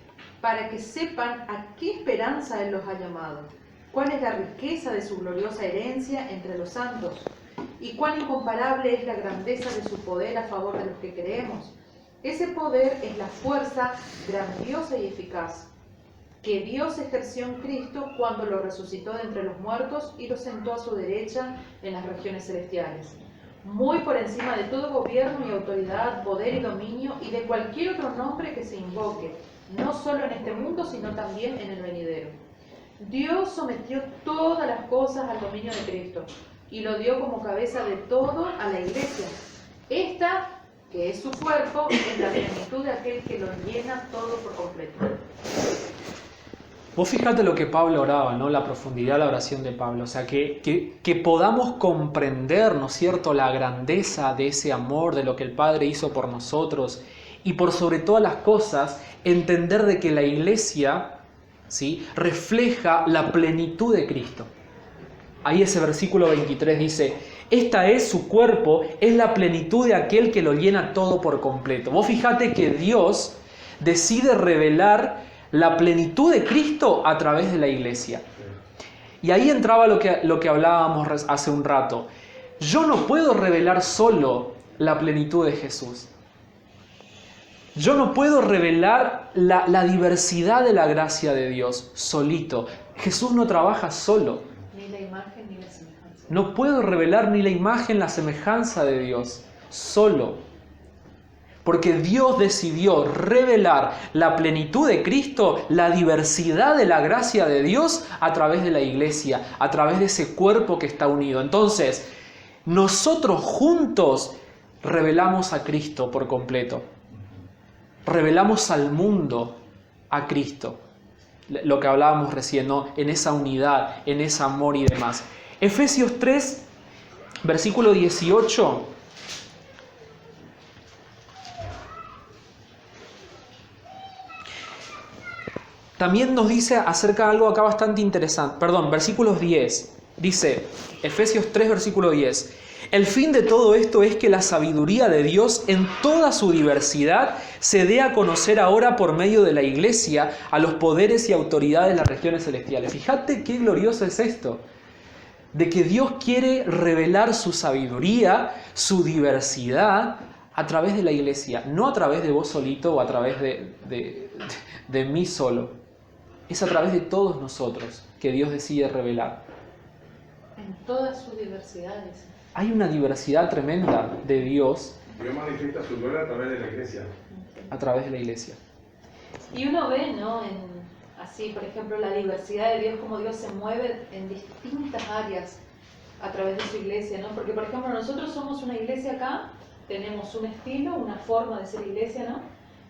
sepan a qué esperanza Él los ha llamado, cuál es la riqueza de su gloriosa herencia entre los santos y cuán incomparable es la grandeza de su poder a favor de los que creemos. Ese poder es la fuerza grandiosa y eficaz que Dios ejerció en Cristo cuando lo resucitó de entre los muertos y lo sentó a su derecha en las regiones celestiales, muy por encima de todo gobierno y autoridad, poder y dominio y de cualquier otro nombre que se invoque, no solo en este mundo, sino también en el venidero. Dios sometió todas las cosas al dominio de Cristo y lo dio como cabeza de todo a la iglesia. Esta, que es su cuerpo, es la plenitud de aquel que lo llena todo por completo. Vos fíjate lo que Pablo oraba, ¿no? La profundidad de la oración de Pablo. O sea, que podamos comprender, ¿no es cierto?, la grandeza de ese amor, de lo que el Padre hizo por nosotros. Y por sobre todas las cosas, entender de que la iglesia, ¿sí?, refleja la plenitud de Cristo. Ahí ese versículo 23 dice, esta es su cuerpo, es la plenitud de aquel que lo llena todo por completo. Vos fíjate que Dios decide revelar la plenitud de Cristo a través de la iglesia. Y ahí entraba lo que hablábamos hace un rato. Yo no puedo revelar solo la plenitud de Jesús. Yo no puedo revelar la diversidad de la gracia de Dios solito. Jesús no trabaja solo. Ni la imagen ni la semejanza. No puedo revelar ni la imagen, la semejanza de Dios solo. Porque Dios decidió revelar la plenitud de Cristo, la diversidad de la gracia de Dios a través de la iglesia, a través de ese cuerpo que está unido. Entonces, nosotros juntos revelamos a Cristo por completo. Revelamos al mundo a Cristo. Lo que hablábamos recién, ¿no? En esa unidad, en ese amor y demás. Efesios 3, versículo 18. También nos dice acerca de algo acá bastante interesante. Perdón, versículos 10. Dice, Efesios 3, versículo 10. El fin de todo esto es que la sabiduría de Dios en toda su diversidad se dé a conocer ahora por medio de la iglesia a los poderes y autoridades de las regiones celestiales. Fíjate qué glorioso es esto. De que Dios quiere revelar su sabiduría, su diversidad a través de la iglesia. No a través de vos solito o a través de mí solo. Es a través de todos nosotros que Dios decide revelar. En todas sus diversidades. Hay una diversidad tremenda de Dios. Dios manifiesta su gloria a través de la iglesia. A través de la iglesia. Y uno ve, ¿no? Así, por ejemplo, la diversidad de Dios, cómo Dios se mueve en distintas áreas a través de su iglesia, ¿no? Porque, por ejemplo, nosotros somos una iglesia acá, tenemos un estilo, una forma de ser iglesia, ¿no?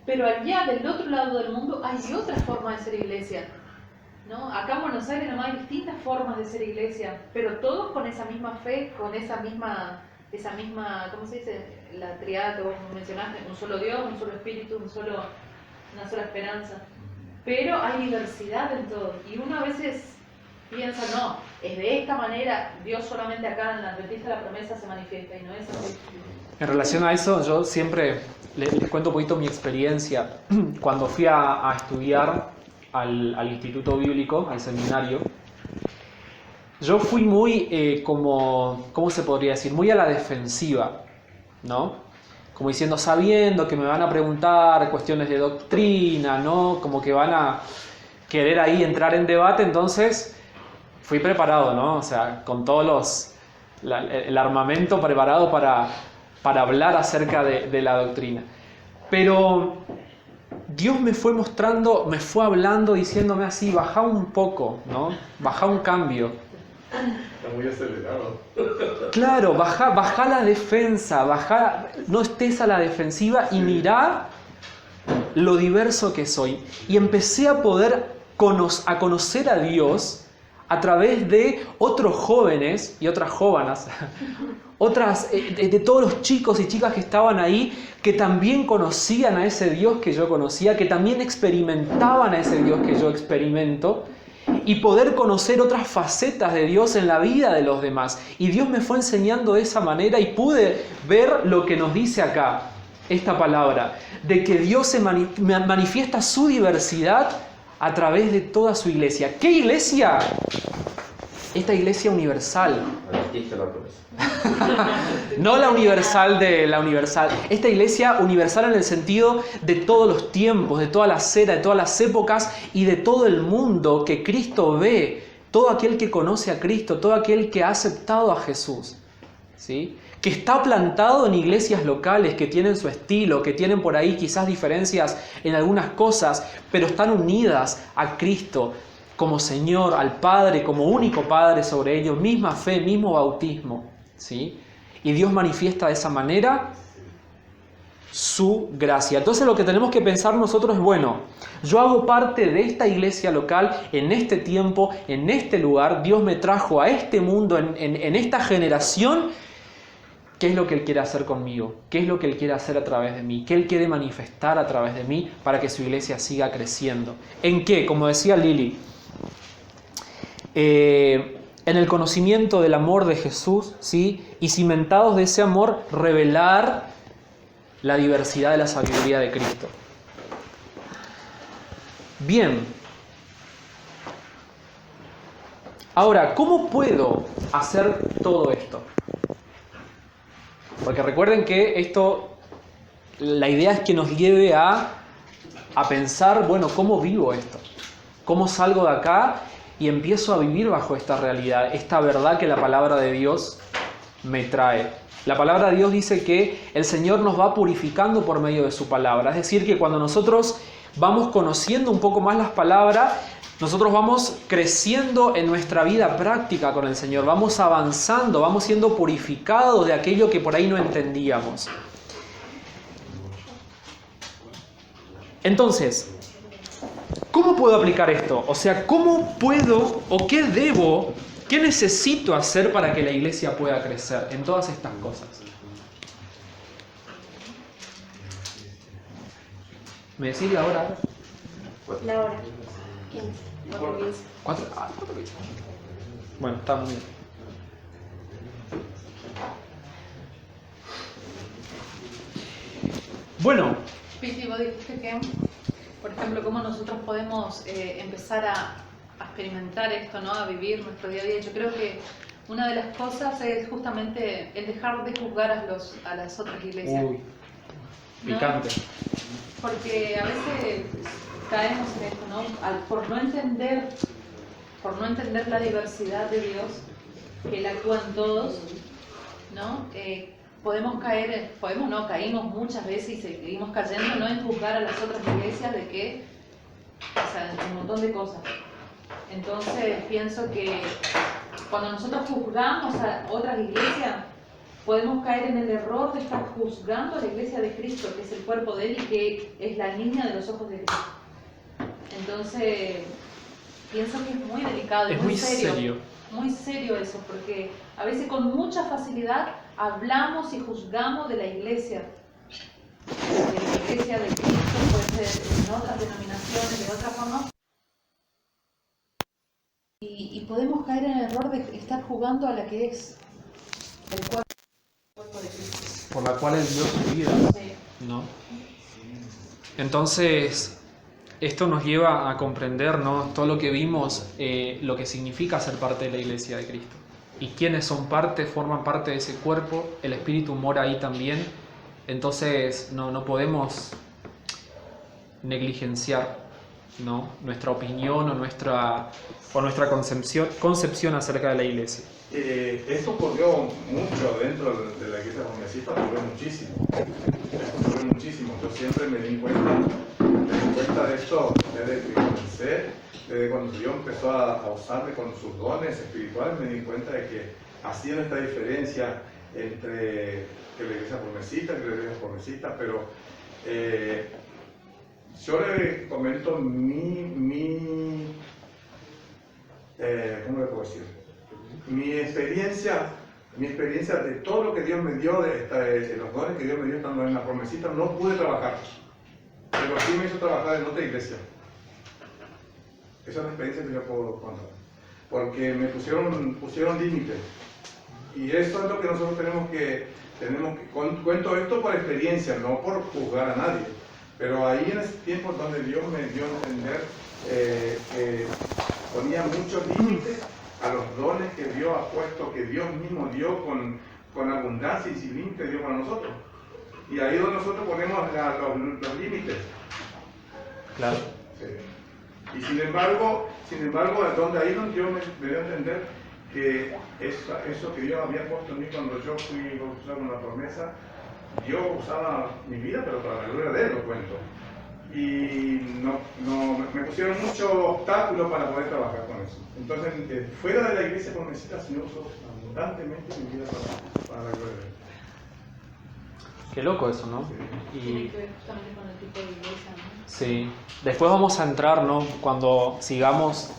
Pero allá, del otro lado del mundo, hay otra forma de ser iglesia, ¿no? Acá en Buenos Aires nomás hay distintas formas de ser iglesia, pero todos con esa misma fe, con esa misma, ¿cómo se dice? La triada que vos mencionaste, un solo Dios, un solo espíritu, una sola esperanza. Pero hay diversidad en todo, y uno a veces piensa, no, es de esta manera, Dios solamente acá en la Adventista de la Promesa se manifiesta, y no es así. En relación a eso, yo siempre les cuento un poquito mi experiencia. Cuando fui a estudiar al Instituto Bíblico, al seminario, yo fui muy, ¿cómo se podría decir? Muy a la defensiva, ¿no? Como diciendo, sabiendo que me van a preguntar cuestiones de doctrina, ¿no? Como que van a querer ahí entrar en debate, entonces fui preparado, ¿no? O sea, con todos el armamento preparado para hablar acerca de la doctrina. Pero Dios me fue mostrando, me fue hablando, diciéndome así, baja un poco, ¿no? Baja un cambio. Está muy acelerado. Claro, baja la defensa, no estés a la defensiva y mirá lo diverso que soy. Y empecé a poder conocer a Dios a través de otros jóvenes y otras jóvenes, de todos los chicos y chicas que estaban ahí, que también conocían a ese Dios que yo conocía, que también experimentaban a ese Dios que yo experimento, y poder conocer otras facetas de Dios en la vida de los demás. Y Dios me fue enseñando de esa manera y pude ver lo que nos dice acá, esta palabra, de que Dios manifiesta su diversidad a través de toda su iglesia. ¿Qué iglesia? Esta iglesia universal. No la universal de la universal. Esta iglesia universal en el sentido de todos los tiempos, de todas las eras, de todas las épocas y de todo el mundo que Cristo ve. Todo aquel que conoce a Cristo, todo aquel que ha aceptado a Jesús, ¿sí? Que está plantado en iglesias locales que tienen su estilo, que tienen por ahí quizás diferencias en algunas cosas, pero están unidas a Cristo como Señor, al Padre, como único Padre sobre ellos, misma fe, mismo bautismo, ¿sí? Y Dios manifiesta de esa manera su gracia. Entonces lo que tenemos que pensar nosotros es, bueno, yo hago parte de esta iglesia local en este tiempo, en este lugar. Dios me trajo a este mundo, en esta generación. ¿Qué es lo que Él quiere hacer conmigo? ¿Qué es lo que Él quiere hacer a través de mí? ¿Qué Él quiere manifestar a través de mí para que su iglesia siga creciendo? ¿En qué? Como decía Lili, en el conocimiento del amor de Jesús, ¿sí? Y cimentados de ese amor, revelar la diversidad de la sabiduría de Cristo. Bien. Ahora, ¿cómo puedo hacer todo esto? Porque recuerden que esto, la idea es que nos lleve a pensar, bueno, ¿cómo vivo esto? ¿Cómo salgo de acá y empiezo a vivir bajo esta realidad, esta verdad que la palabra de Dios me trae? La palabra de Dios dice que el Señor nos va purificando por medio de su palabra. Es decir, que cuando nosotros vamos conociendo un poco más las palabras, nosotros vamos creciendo en nuestra vida práctica con el Señor, vamos avanzando, vamos siendo purificados de aquello que por ahí no entendíamos. Entonces, ¿cómo puedo aplicar esto? O sea, ¿cómo puedo o qué debo, qué necesito hacer para que la iglesia pueda crecer en todas estas cosas? ¿Me decís la hora? La hora. 4:15. Bueno, está muy bien. Bueno. Piti, vos dijiste que, por ejemplo, cómo nosotros podemos empezar a experimentar esto, ¿no? A vivir nuestro día a día. Yo creo que una de las cosas es justamente el dejar de juzgar a las otras iglesias. Uy, picante. ¿No? Porque a veces caemos en esto, ¿no? Por no entender la diversidad de Dios, que Él actúa en todos, ¿no? Caímos muchas veces y seguimos cayendo, ¿no? En juzgar a las otras iglesias de que, o sea, un montón de cosas. Entonces pienso que cuando nosotros juzgamos a otras iglesias, podemos caer en el error de estar juzgando a la iglesia de Cristo, que es el cuerpo de Él y que es la niña de los ojos de Cristo. Entonces, pienso que es muy delicado, es muy serio. Muy serio eso, porque a veces con mucha facilidad hablamos y juzgamos de la iglesia. De la iglesia de Cristo, puede ser en otras denominaciones, de otra forma. Y podemos caer en el error de estar jugando a la que es el cuerpo de Cristo. Por la cual Él dio su vida, Sí. ¿no? Entonces, esto nos lleva a comprender, ¿no?, todo lo que vimos, lo que significa ser parte de la Iglesia de Cristo. Y quienes son parte, forman parte de ese cuerpo, el Espíritu mora ahí también. Entonces no podemos negligenciar, ¿no?, nuestra opinión o nuestra concepción acerca de la Iglesia. Esto ocurrió mucho dentro de la iglesia promesista, ocurrió muchísimo. Yo siempre me di cuenta de esto desde que comencé, desde cuando Dios empezó a usarme con sus dones espirituales, me di cuenta de que hacían esta diferencia entre que la iglesia promesista y la iglesia promesista, pero yo le comento ¿cómo le puedo decir? Mi experiencia de todo lo que Dios me dio, de los dones que Dios me dio estando en la promesita, no pude trabajar, pero sí me hizo trabajar en otra iglesia. Esa es la experiencia que yo puedo contar, porque me pusieron límites, y eso es lo que nosotros tenemos que cuento esto por experiencia, no por juzgar a nadie, pero ahí en ese tiempo donde Dios me dio a entender que ponía muchos límites a los dones que Dios ha puesto, que Dios mismo dio con abundancia y sin límites dio para nosotros. Y ahí es donde nosotros ponemos los límites. Claro. Sí. Y sin embargo, ahí donde Dios me dio a entender que eso que Dios había puesto en mí cuando yo fui bautizado con la promesa, Dios usaba mi vida, pero para la gloria de Él lo cuento. Y me pusieron muchos obstáculos para poder trabajar con eso. Entonces, fuera de la iglesia promesita, el Señor usó abundantemente mi vida para la gloria de Él. Qué loco eso, ¿no? Sí. Tiene que ver justamente con el tipo de iglesia, ¿no? Sí. Después vamos a entrar, ¿no?, cuando sigamos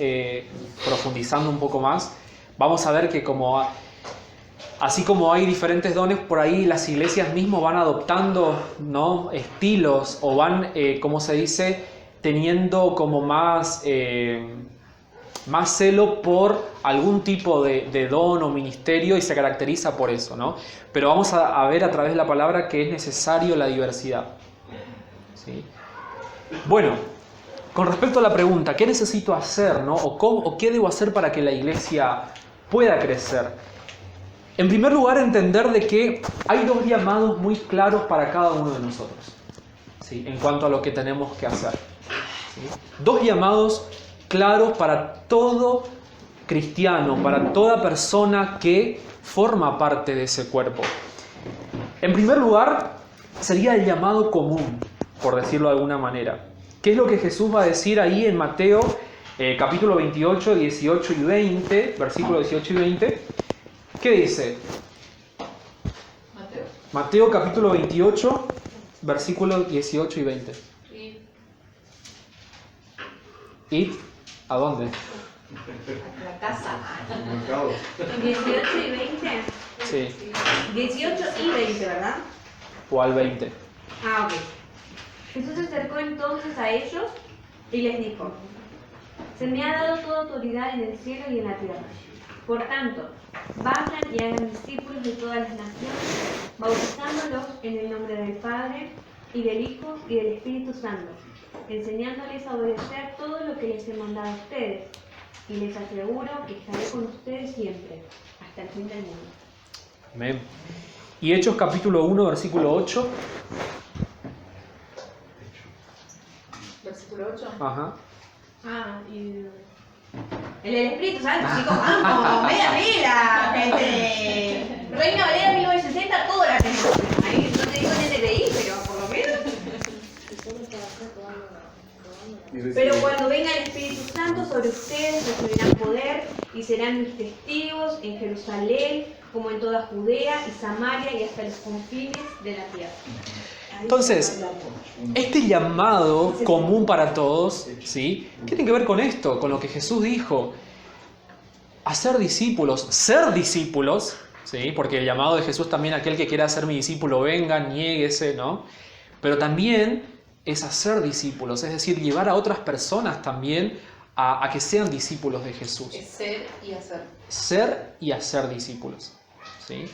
profundizando un poco más, vamos a ver que así como hay diferentes dones, por ahí las iglesias mismas van adoptando, ¿no?, estilos, o van, ¿cómo se dice?, teniendo como más celo por algún tipo de don o ministerio, y se caracteriza por eso, ¿no? Pero vamos a ver a través de la palabra que es necesario la diversidad. ¿Sí? Bueno, con respecto a la pregunta, ¿qué necesito hacer, ¿no?, o qué debo hacer para que la iglesia pueda crecer? En primer lugar, entender de que hay dos llamados muy claros para cada uno de nosotros, ¿sí?, en cuanto a lo que tenemos que hacer. ¿Sí? Dos llamados claros para todo cristiano, para toda persona que forma parte de ese cuerpo. En primer lugar, sería el llamado común, por decirlo de alguna manera. ¿Qué es lo que Jesús va a decir ahí en Mateo capítulo 28, 18 y 20, versículos 18 y 20? ¿Qué dice? Mateo capítulo 28, versículos 18 y 20. ¿Y a dónde? La casa. 18 y 20. Sí. 18 y 20, ¿verdad? O al 20. Ah, ok. Jesús se acercó entonces a ellos y les dijo: se me ha dado toda autoridad en el cielo y en la tierra. Por tanto, vayan y hagan discípulos de todas las naciones, bautizándolos en el nombre del Padre, y del Hijo, y del Espíritu Santo, enseñándoles a obedecer todo lo que les he mandado a ustedes. Y les aseguro que estaré con ustedes siempre, hasta el fin del mundo. Amén. Y Hechos capítulo 1, versículo 8. Versículo 8. Ajá. El del Espíritu Santo, chicos, vamos, media fila, Reina Valera 1960, toda la tenemos. Ahí no te digo NTI, pero por lo menos. Pero cuando venga el Espíritu Santo sobre ustedes recibirán poder y serán mis testigos en Jerusalén, como en toda Judea y Samaria y hasta los confines de la tierra. Entonces, este llamado común para todos, ¿sí?, tiene que ver con esto, con lo que Jesús dijo: hacer discípulos, ser discípulos, ¿sí?, porque el llamado de Jesús también, aquel que quiera ser mi discípulo, venga, niéguese, ¿no? Pero también es hacer discípulos, es decir, llevar a otras personas también a que sean discípulos de Jesús. Es ser y hacer. Ser y hacer discípulos, ¿sí?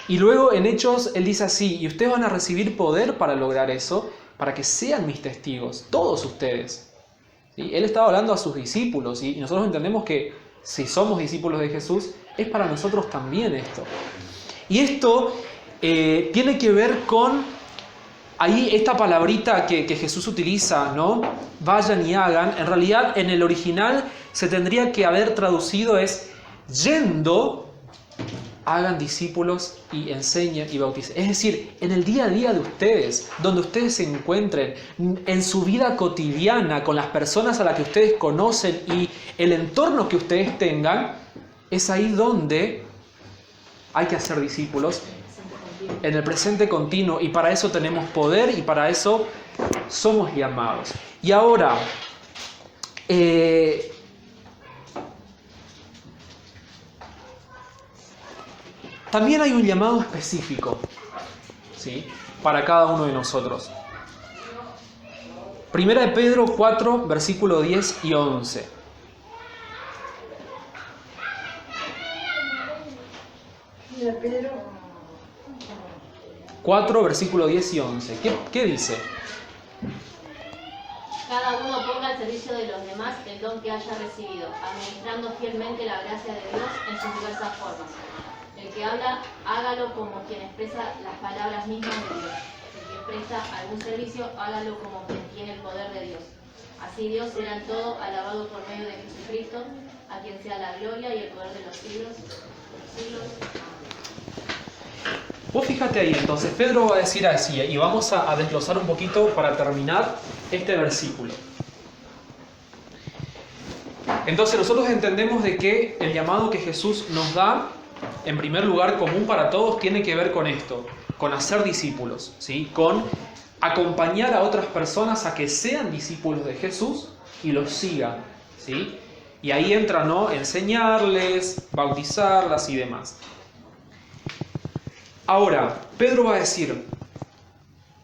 Y luego en Hechos él dice así: y ustedes van a recibir poder para lograr eso, para que sean mis testigos, todos ustedes, ¿sí? Él estaba hablando a sus discípulos, y nosotros entendemos que si somos discípulos de Jesús, es para nosotros también esto. Y esto tiene que ver con, ahí esta palabrita que Jesús utiliza, ¿no? Vayan y hagan, en realidad en el original se tendría que haber traducido es yendo, hagan discípulos y enseñen y bauticen. Es decir, en el día a día de ustedes, donde ustedes se encuentren, en su vida cotidiana, con las personas a las que ustedes conocen y el entorno que ustedes tengan, es ahí donde hay que hacer discípulos en el presente continuo, y para eso tenemos poder y para eso somos llamados. Y ahora, también hay un llamado específico, ¿sí?, para cada uno de nosotros. Primera de Pedro 4, versículo 10 y 11. Mira, Pedro, 4, versículo 10 y 11. ¿Qué dice? Cada uno ponga al servicio de los demás el don que haya recibido, administrando fielmente la gracia de Dios en sus diversas formas. El que habla, hágalo como quien expresa las palabras mismas de Dios. El que presta algún servicio, hágalo como quien tiene el poder de Dios. Así Dios será en todo alabado por medio de Jesucristo, a quien sea la gloria y el poder de los siglos. Vos fíjate ahí, entonces Pedro va a decir así, y vamos a desglosar un poquito para terminar este versículo. Entonces nosotros entendemos de que el llamado que Jesús nos da, en primer lugar, común para todos, tiene que ver con esto, con hacer discípulos, ¿sí?, con acompañar a otras personas a que sean discípulos de Jesús y los sigan, ¿sí? Y ahí entra, ¿no?, enseñarles, bautizarlas y demás. Ahora, Pedro va a decir,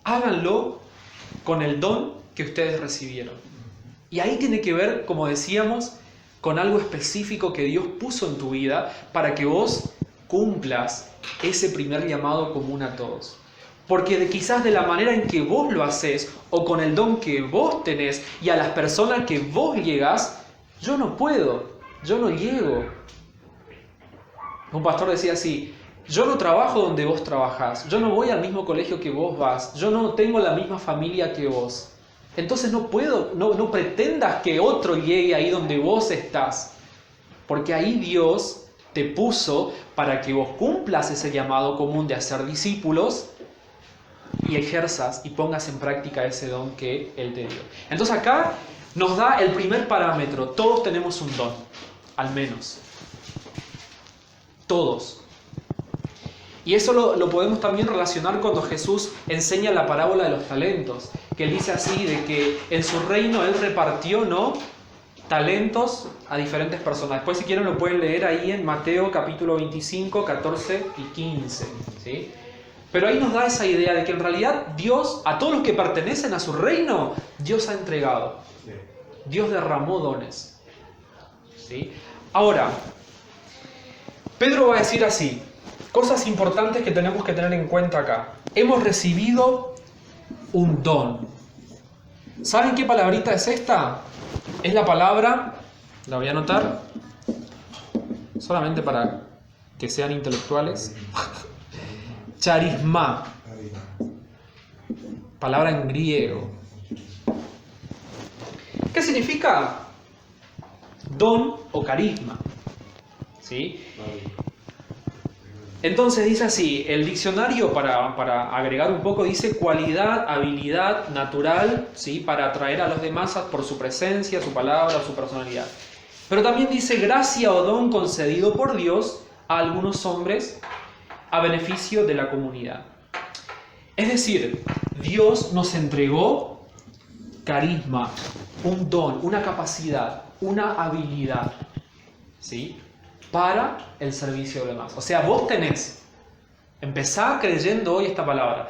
háganlo con el don que ustedes recibieron. Y ahí tiene que ver, como decíamos, con algo específico que Dios puso en tu vida para que vos cumplas ese primer llamado común a todos. Porque quizás de la manera en que vos lo haces, o con el don que vos tenés, y a las personas que vos llegás, yo no puedo, yo no llego. Un pastor decía así, yo no trabajo donde vos trabajás, yo no voy al mismo colegio que vos vas, yo no tengo la misma familia que vos. Entonces no puedo, no pretendas que otro llegue ahí donde vos estás, porque ahí Dios te puso para que vos cumplas ese llamado común de hacer discípulos y ejerzas y pongas en práctica ese don que Él te dio. Entonces acá nos da el primer parámetro, todos tenemos un don, al menos. Todos. Y eso lo podemos también relacionar cuando Jesús enseña la parábola de los talentos, que Él dice así, de que en su reino Él repartió, ¿no?, talentos a diferentes personas. Después, si quieren, lo pueden leer ahí en Mateo capítulo 25, 14 y 15, ¿sí? Pero ahí nos da esa idea de que en realidad Dios, a todos los que pertenecen a su reino, Dios ha entregado. Dios derramó dones, ¿sí? Ahora, Pedro va a decir así, cosas importantes que tenemos que tener en cuenta acá. Hemos recibido un don. ¿Saben qué palabrita es esta? Es la palabra, la voy a anotar, solamente para que sean intelectuales. Charisma. Palabra en griego. ¿Qué significa? Don o carisma. ¿Sí? Entonces dice así, el diccionario, para agregar un poco, dice cualidad, habilidad natural, ¿sí?, para atraer a los demás por su presencia, su palabra, su personalidad. Pero también dice gracia o don concedido por Dios a algunos hombres a beneficio de la comunidad. Es decir, Dios nos entregó carisma, un don, una capacidad, una habilidad, ¿sí?, para el servicio de los demás. O sea, vos tenés, empezá creyendo hoy esta palabra,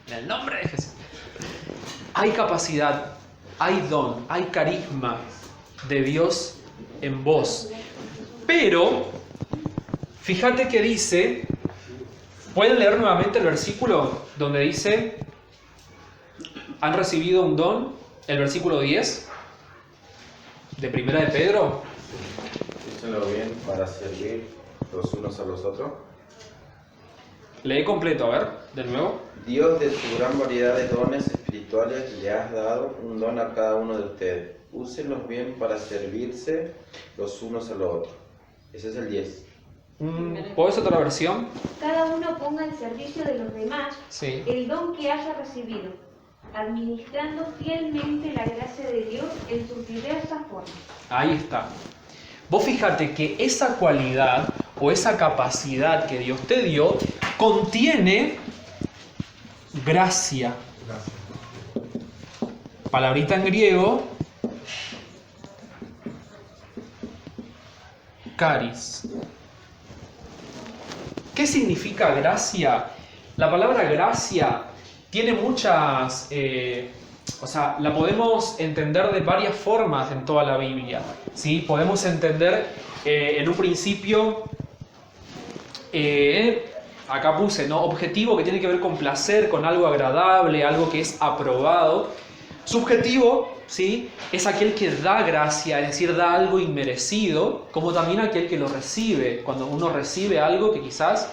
en el nombre de Jesús. Hay capacidad, hay don, hay carisma de Dios en vos. Pero, fíjate que dice, ¿pueden leer nuevamente el versículo donde dice, han recibido un don? El versículo 10. de Primera de Pedro. Úsenlo bien para servir los unos a los otros. Lee completo, a ver, de nuevo. Dios, de su gran variedad de dones espirituales, le has dado un don a cada uno de ustedes. Úsenlos bien para servirse los unos a los otros. Ese es el 10. ¿Puedes otra versión? Cada uno ponga al servicio de los demás Sí. el don que haya recibido, administrando fielmente la gracia de Dios en sus diversas formas. Ahí está. Vos fíjate que esa cualidad o esa capacidad que Dios te dio contiene gracia. Palabrita en griego, charis. ¿Qué significa gracia? La palabra gracia tiene muchas... la podemos entender de varias formas en toda la Biblia, ¿sí? Podemos entender en un principio, acá puse, ¿no? Objetivo, que tiene que ver con placer, con algo agradable, algo que es aprobado. Subjetivo, ¿sí? Es aquel que da gracia, es decir, da algo inmerecido, como también aquel que lo recibe, cuando uno recibe algo que quizás,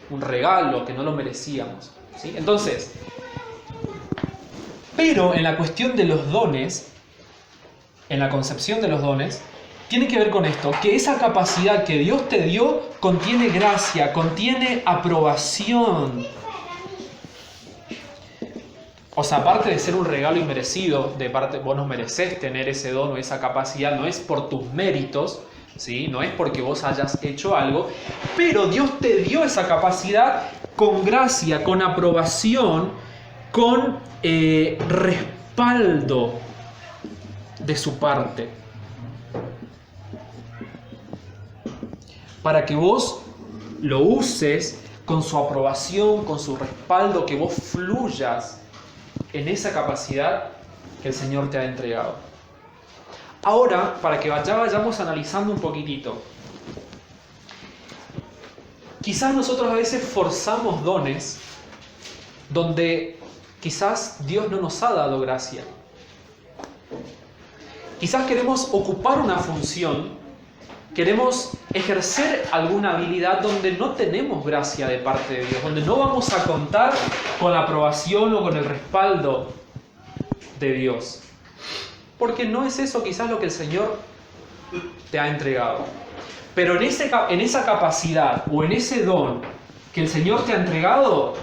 un regalo, que no lo merecíamos, ¿sí? Entonces, pero en la cuestión de los dones, en la concepción de los dones, tiene que ver con esto, que esa capacidad que Dios te dio contiene gracia, contiene aprobación. O sea, aparte de ser un regalo inmerecido, de parte, vos no merecés tener ese don o esa capacidad, no es por tus méritos, ¿sí? No es porque vos hayas hecho algo, pero Dios te dio esa capacidad con gracia, con aprobación, con respaldo de su parte. Para que vos lo uses con su aprobación, con su respaldo, que vos fluyas en esa capacidad que el Señor te ha entregado. Ahora, para que vayamos analizando un poquitito. Quizás nosotros a veces forzamos dones donde quizás Dios no nos ha dado gracia. Quizás queremos ocupar una función, queremos ejercer alguna habilidad donde no tenemos gracia de parte de Dios, donde no vamos a contar con la aprobación o con el respaldo de Dios. Porque no es eso quizás lo que el Señor te ha entregado. Pero en esa capacidad o en ese don que el Señor te ha entregado,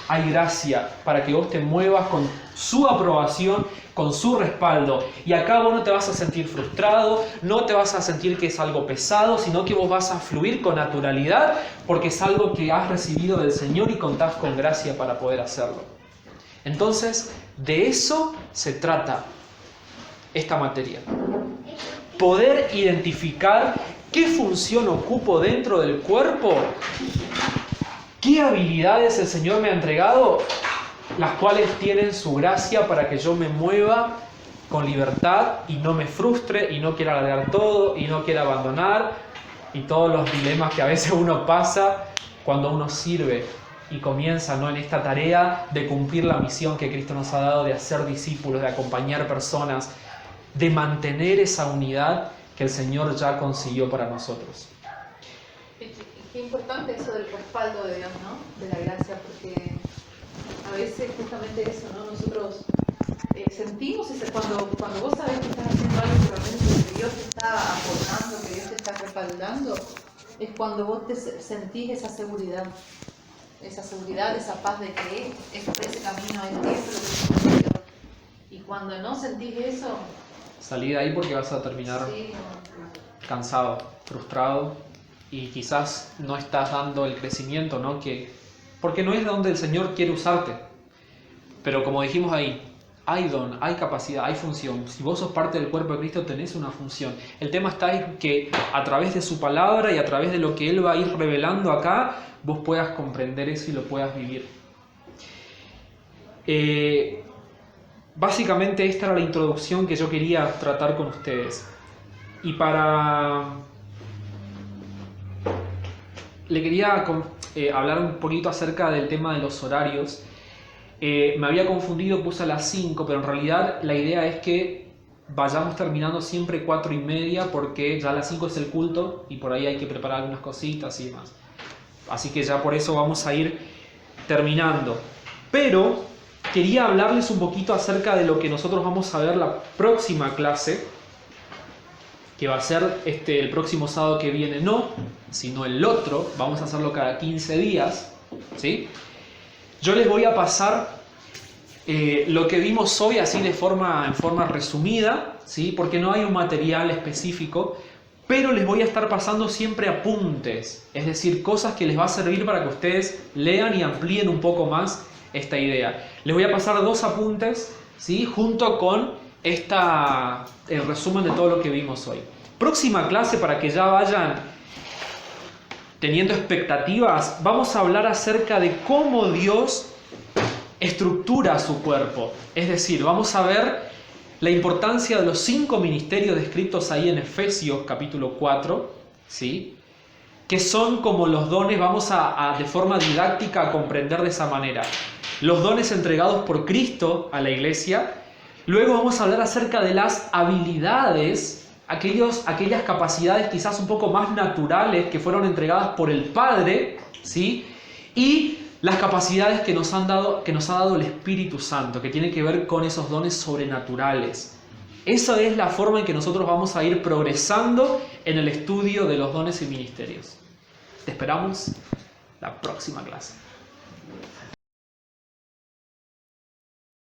hay gracia para que vos te muevas con su aprobación, con su respaldo. Y acá vos no te vas a sentir frustrado, no te vas a sentir que es algo pesado, sino que vos vas a fluir con naturalidad porque es algo que has recibido del Señor y contás con gracia para poder hacerlo. Entonces, de eso se trata esta materia. Poder identificar qué función ocupo dentro del cuerpo, qué habilidades el Señor me ha entregado, las cuales tienen su gracia para que yo me mueva con libertad y no me frustre y no quiera alargar todo y no quiera abandonar, y todos los dilemas que a veces uno pasa cuando uno sirve y comienza, ¿no?, en esta tarea de cumplir la misión que Cristo nos ha dado, de hacer discípulos, de acompañar personas, de mantener esa unidad que el Señor ya consiguió para nosotros. Qué importante eso del respaldo de Dios, ¿no? De la gracia, porque a veces justamente eso, ¿no? Nosotros sentimos cuando vos sabés que estás haciendo algo que realmente Dios te está apoyando, que Dios te está respaldando, es cuando vos te sentís esa seguridad, esa paz de que ese camino es Dios. Y cuando no sentís eso, Salí de ahí porque vas a terminar sí, cansado, frustrado, y quizás no estás dando el crecimiento, ¿no?, porque no es donde el Señor quiere usarte. Pero como dijimos ahí, hay don, hay capacidad, hay función. Si vos sos parte del cuerpo de Cristo, tenés una función. El tema está en que a través de su palabra y a través de lo que Él va a ir revelando acá, vos puedas comprender eso y lo puedas vivir. Básicamente esta era la introducción que yo quería tratar con ustedes. Y le quería hablar un poquito acerca del tema de los horarios. Me había confundido, puse a las 5, pero en realidad la idea es que vayamos terminando siempre 4:30 porque ya a las 5 es el culto y por ahí hay que preparar algunas cositas y demás. Así que ya por eso vamos a ir terminando. Pero quería hablarles un poquito acerca de lo que nosotros vamos a ver la próxima clase, que va a ser el próximo sábado que viene, no, sino el otro. Vamos a hacerlo cada 15 días, ¿sí? Yo les voy a pasar lo que vimos hoy así en forma resumida, ¿sí? Porque no hay un material específico, pero les voy a estar pasando siempre apuntes, es decir, cosas que les va a servir para que ustedes lean y amplíen un poco más esta idea. Les voy a pasar 2 apuntes, ¿sí? Junto con el resumen de todo lo que vimos hoy. Próxima clase, para que ya vayan teniendo expectativas, vamos a hablar acerca de cómo Dios estructura su cuerpo. Es decir, vamos a ver la importancia de los 5 ministerios descritos ahí en Efesios capítulo 4, ¿sí? Que son como los dones, vamos a de forma didáctica a comprender de esa manera. Los dones entregados por Cristo a la iglesia. Luego vamos a hablar acerca de las habilidades, aquellas capacidades quizás un poco más naturales que fueron entregadas por el Padre, ¿sí? Y las capacidades que nos ha dado el Espíritu Santo, que tiene que ver con esos dones sobrenaturales. Esa es la forma en que nosotros vamos a ir progresando en el estudio de los dones y ministerios. Te esperamos la próxima clase.